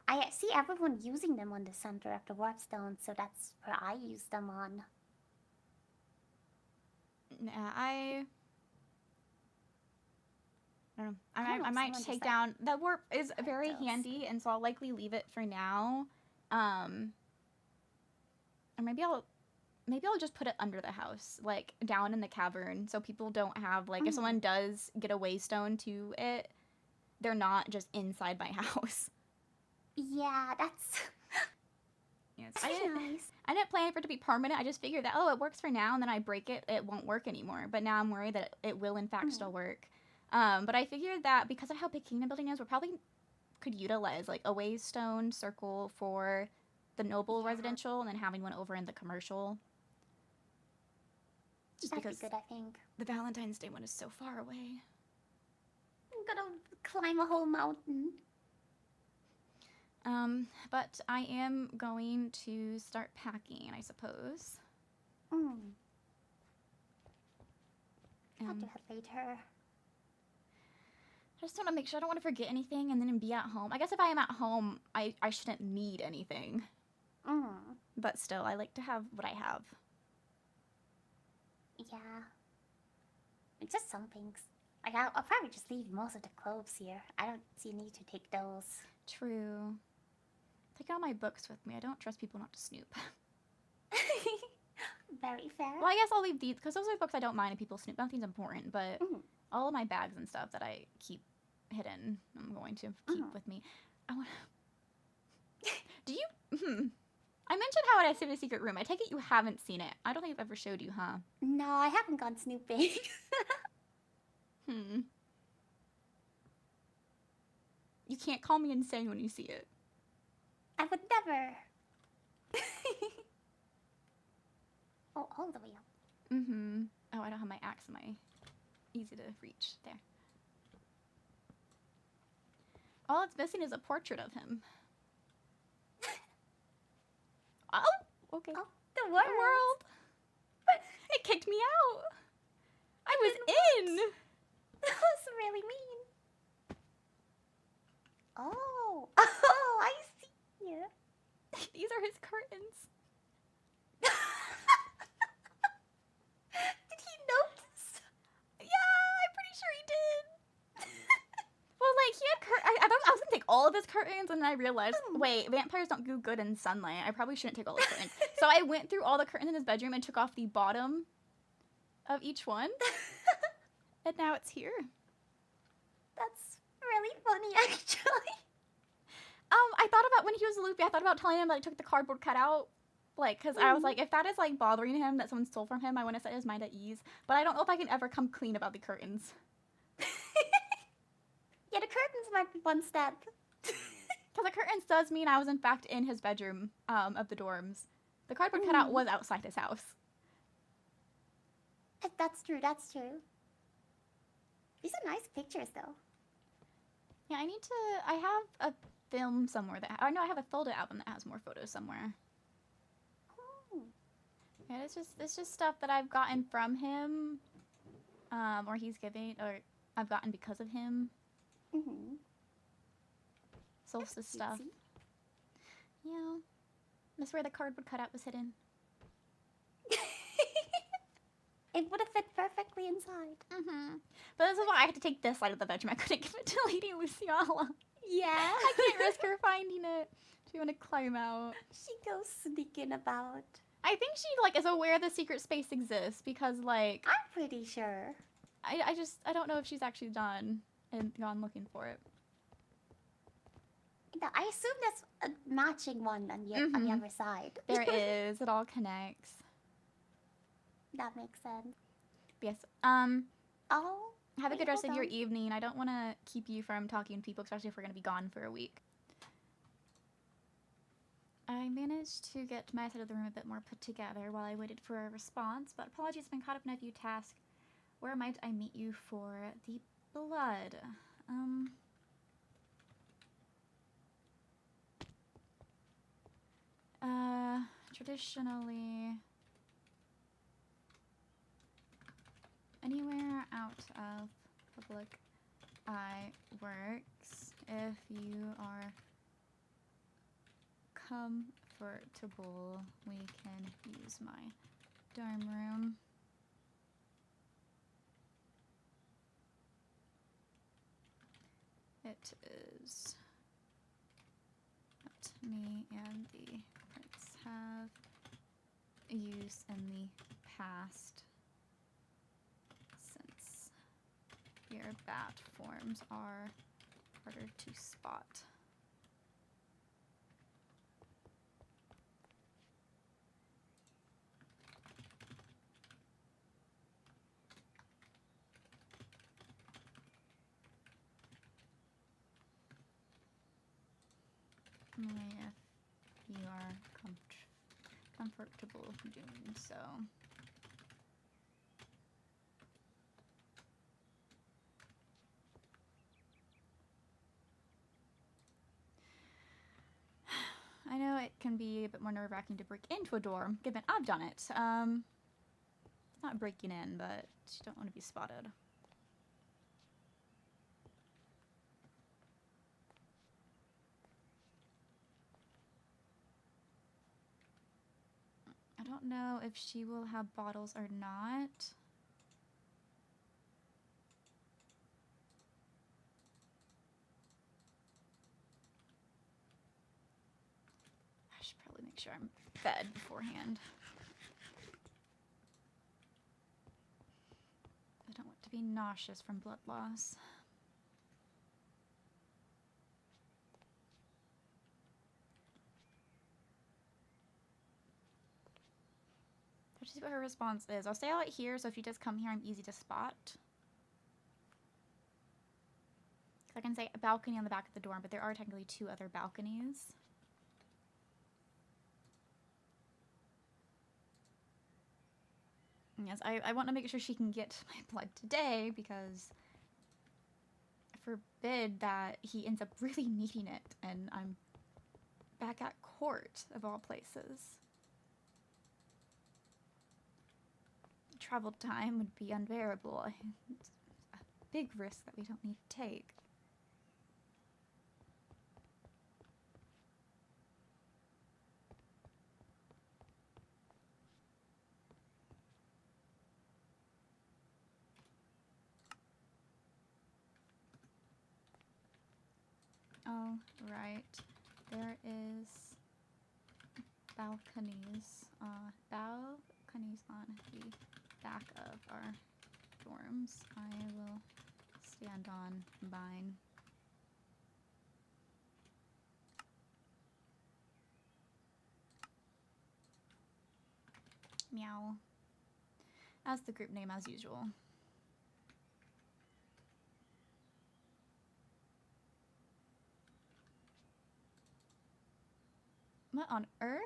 I see everyone using them on the center of the warp stone, so that's where I use them on. Nah, I don't know. I don't know, I might someone take just, down that warp is very those. handy, and so I'll likely leave it for now. Or maybe I'll just put it under the house, like down in the cavern, so people don't have like if someone does get a waystone to it, they're not just inside my house. Yeah, that's Yes, nice. I didn't plan for it to be permanent. I just figured that, oh, it works for now, and then I break it, it won't work anymore. But now I'm worried that it will, in fact, still work. But I figured that because of how big Kingdom Building is, we probably could utilize, like, a waystone circle for the noble residential and then having one over in the commercial. Just That'd because be good, I think. the Valentine's Day one is so far away. I'm gonna climb a whole mountain. But I am going to start packing, I suppose. I'll do that later. I just want to make sure I don't want to forget anything and then be at home. I guess if I am at home, I shouldn't need anything. But still, I like to have what I have. Yeah. It's just some things. Like, I'll probably just leave most of the clothes here. I don't see a need to take those. True. Take all my books with me. I don't trust people not to snoop. Very fair. Well, I guess I'll leave these, because those are books I don't mind if people snoop. Nothing's important, but all of my bags and stuff that I keep hidden, I'm going to keep with me. I want. Do you? I mentioned how I saved a secret room. I take it you haven't seen it. I don't think I've ever showed you, huh? No, I haven't gone snooping. You can't call me insane when you see it. I would never. Oh, all the way up. Oh, I don't have my axe in my easy to reach. There. All it's missing is a portrait of him. Oh, okay. Oh, the world. It kicked me out. I was in. That was really mean. Oh, I see. Yeah. These are his curtains. Did he notice? Yeah, I'm pretty sure he did. Well, like, he had I was gonna take all of his curtains, and then I realized, wait, vampires don't do good in sunlight. I probably shouldn't take all the curtains. So I went through all the curtains in his bedroom and took off the bottom of each one. And now it's here. That's really funny, actually. I thought about when he was loopy, I thought about telling him that I took the cardboard cutout. Like, because I was like, if that is, like, bothering him that someone stole from him, I want to set his mind at ease. But I don't know if I can ever come clean about the curtains. Yeah, the curtains might be one step. Because the curtains does mean I was, in fact, in his bedroom of the dorms. The cardboard cutout was outside his house. That's true, that's true. These are nice pictures, though. Yeah, I have a film somewhere that, I know I have a photo album that has more photos somewhere. Yeah, it's just stuff that I've gotten from him, or he's giving, or I've gotten because of him. Solstice stuff. Yeah. That's where the cardboard cutout was hidden. It would have fit perfectly inside. But this is why I had to take this side of the bedroom. I couldn't give it to Lady Luciala. Yeah. I can't risk her finding it. She want to climb out. She goes sneaking about. I think she, like, is aware the secret space exists because, like... I'm pretty sure. I don't know if she's actually done and gone looking for it. No, I assume there's a matching one on the other side. There is. It all connects. That makes sense. Yes. Oh. Have a good rest of your on. evening. I don't want to keep you from talking to people, especially if we're going to be gone for a week. I managed to get my side of the room a bit more put together while I waited for a response, but apologies, I've been caught up in a few tasks. Where might I meet you for the blood? Traditionally, anywhere out of public eye works. If you are comfortable, we can use my dorm room. It is what me and the prince have used in the past, since your bat forms are harder to spot. Only if you are comfortable doing so. I know it can be a bit more nerve-wracking to break into a dorm, given I've done it. It's not breaking in, but you don't want to be spotted. I don't know if she will have bottles or not. I should probably make sure I'm fed beforehand. I don't want to be nauseous from blood loss. Let's see what her response is. I'll stay out here, so if she does come here, I'm easy to spot. I can say a balcony on the back of the dorm, but there are technically 2 other balconies. Yes, I want to make sure she can get my blood today, because I forbid that he ends up really needing it, and I'm back at court, of all places. Travel time would be unbearable. It's a big risk that we don't need to take. Oh, right. There is balconies on the back of our dorms. I will stand on mine. Meow. As the group name as usual. What on earth?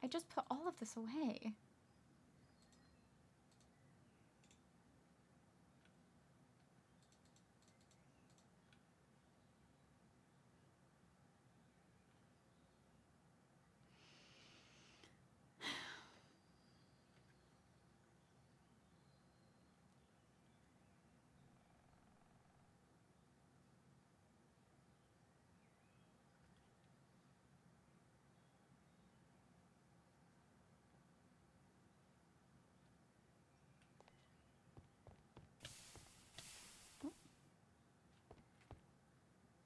I just put all of this away.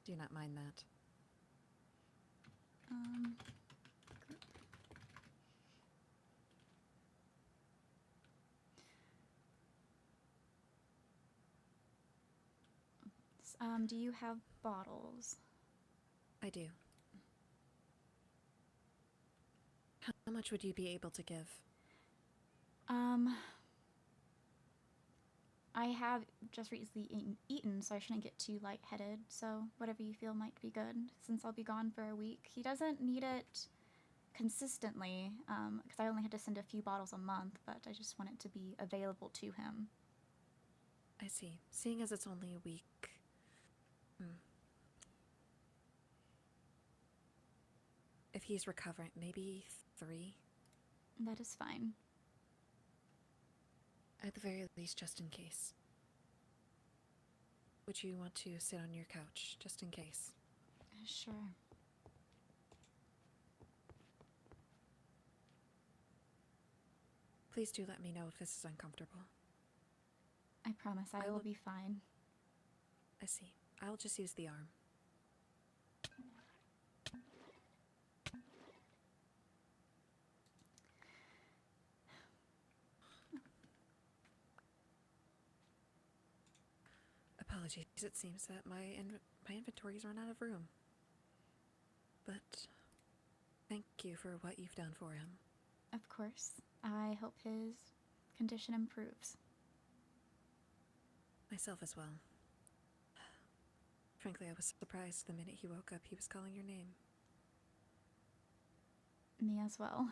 Do not mind that. Do you have bottles? I do. How much would you be able to give? I have just recently eaten, so I shouldn't get too lightheaded. So whatever you feel might be good, since I'll be gone for a week. He doesn't need it consistently, because I only had to send a few bottles a month, but I just want it to be available to him. I see. Seeing as it's only a week. If he's recovering, maybe 3? That is fine. At the very least, just in case. Would you want to sit on your couch, just in case? Sure. Please do let me know if this is uncomfortable. I promise I will be fine. I see. I'll just use the arm. Apologies, it seems that my inventory's run out of room. But thank you for what you've done for him. Of course. I hope his condition improves. Myself as well. Frankly, I was surprised the minute he woke up he was calling your name. Me as well.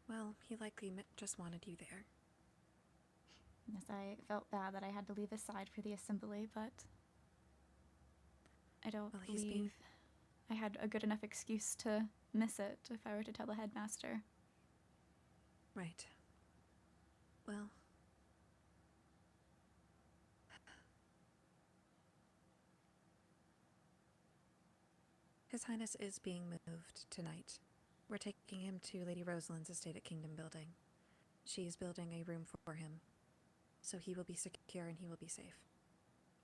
Well, he likely just wanted you there. Yes, I felt bad that I had to leave his side for the assembly, but I don't believe I had a good enough excuse to miss it if I were to tell the headmaster. Right. Well, His Highness is being moved tonight. We're taking him to Lady Rosalind's estate at Kingdom Building. She's building a room for him, so he will be secure and he will be safe.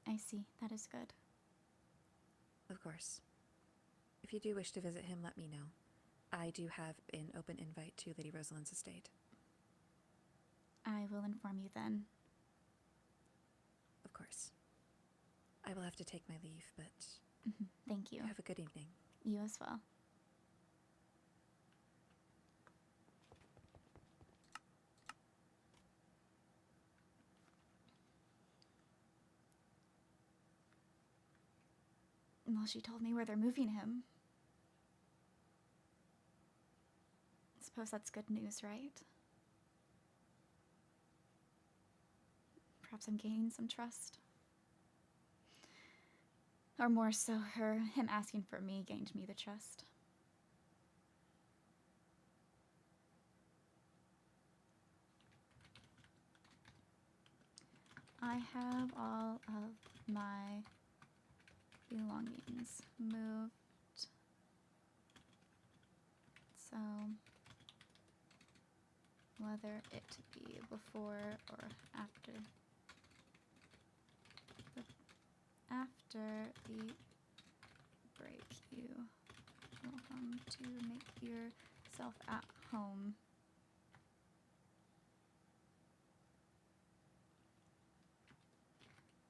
I see. That is good. Of course. If you do wish to visit him, let me know. I do have an open invite to Lady Rosalind's estate. I will inform you then. Of course. I will have to take my leave, but... Thank you. Have a good evening. You as well. Well, she told me where they're moving him. Suppose that's good news, right? Perhaps I'm gaining some trust. Or more so, him asking for me gained me the trust. I have all of my belongings moved. So, whether it be before or after the break, you will come to make yourself at home.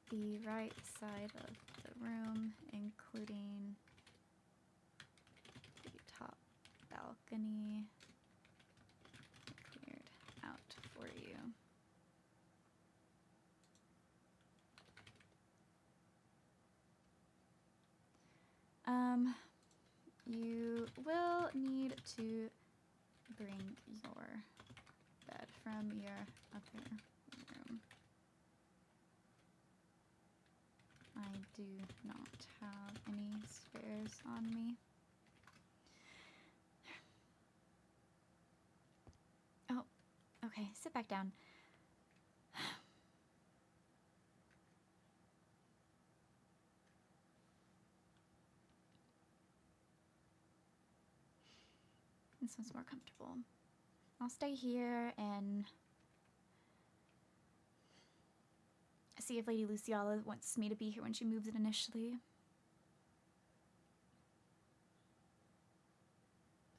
The right side of the room, including the top balcony, cleared out for you. You will need to bring your bed from your other room. I do not have any spares on me. Oh, okay, sit back down. This one's more comfortable. I'll stay here and see if Lady Luciala wants me to be here when she moves it initially.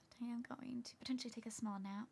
But I am going to potentially take a small nap.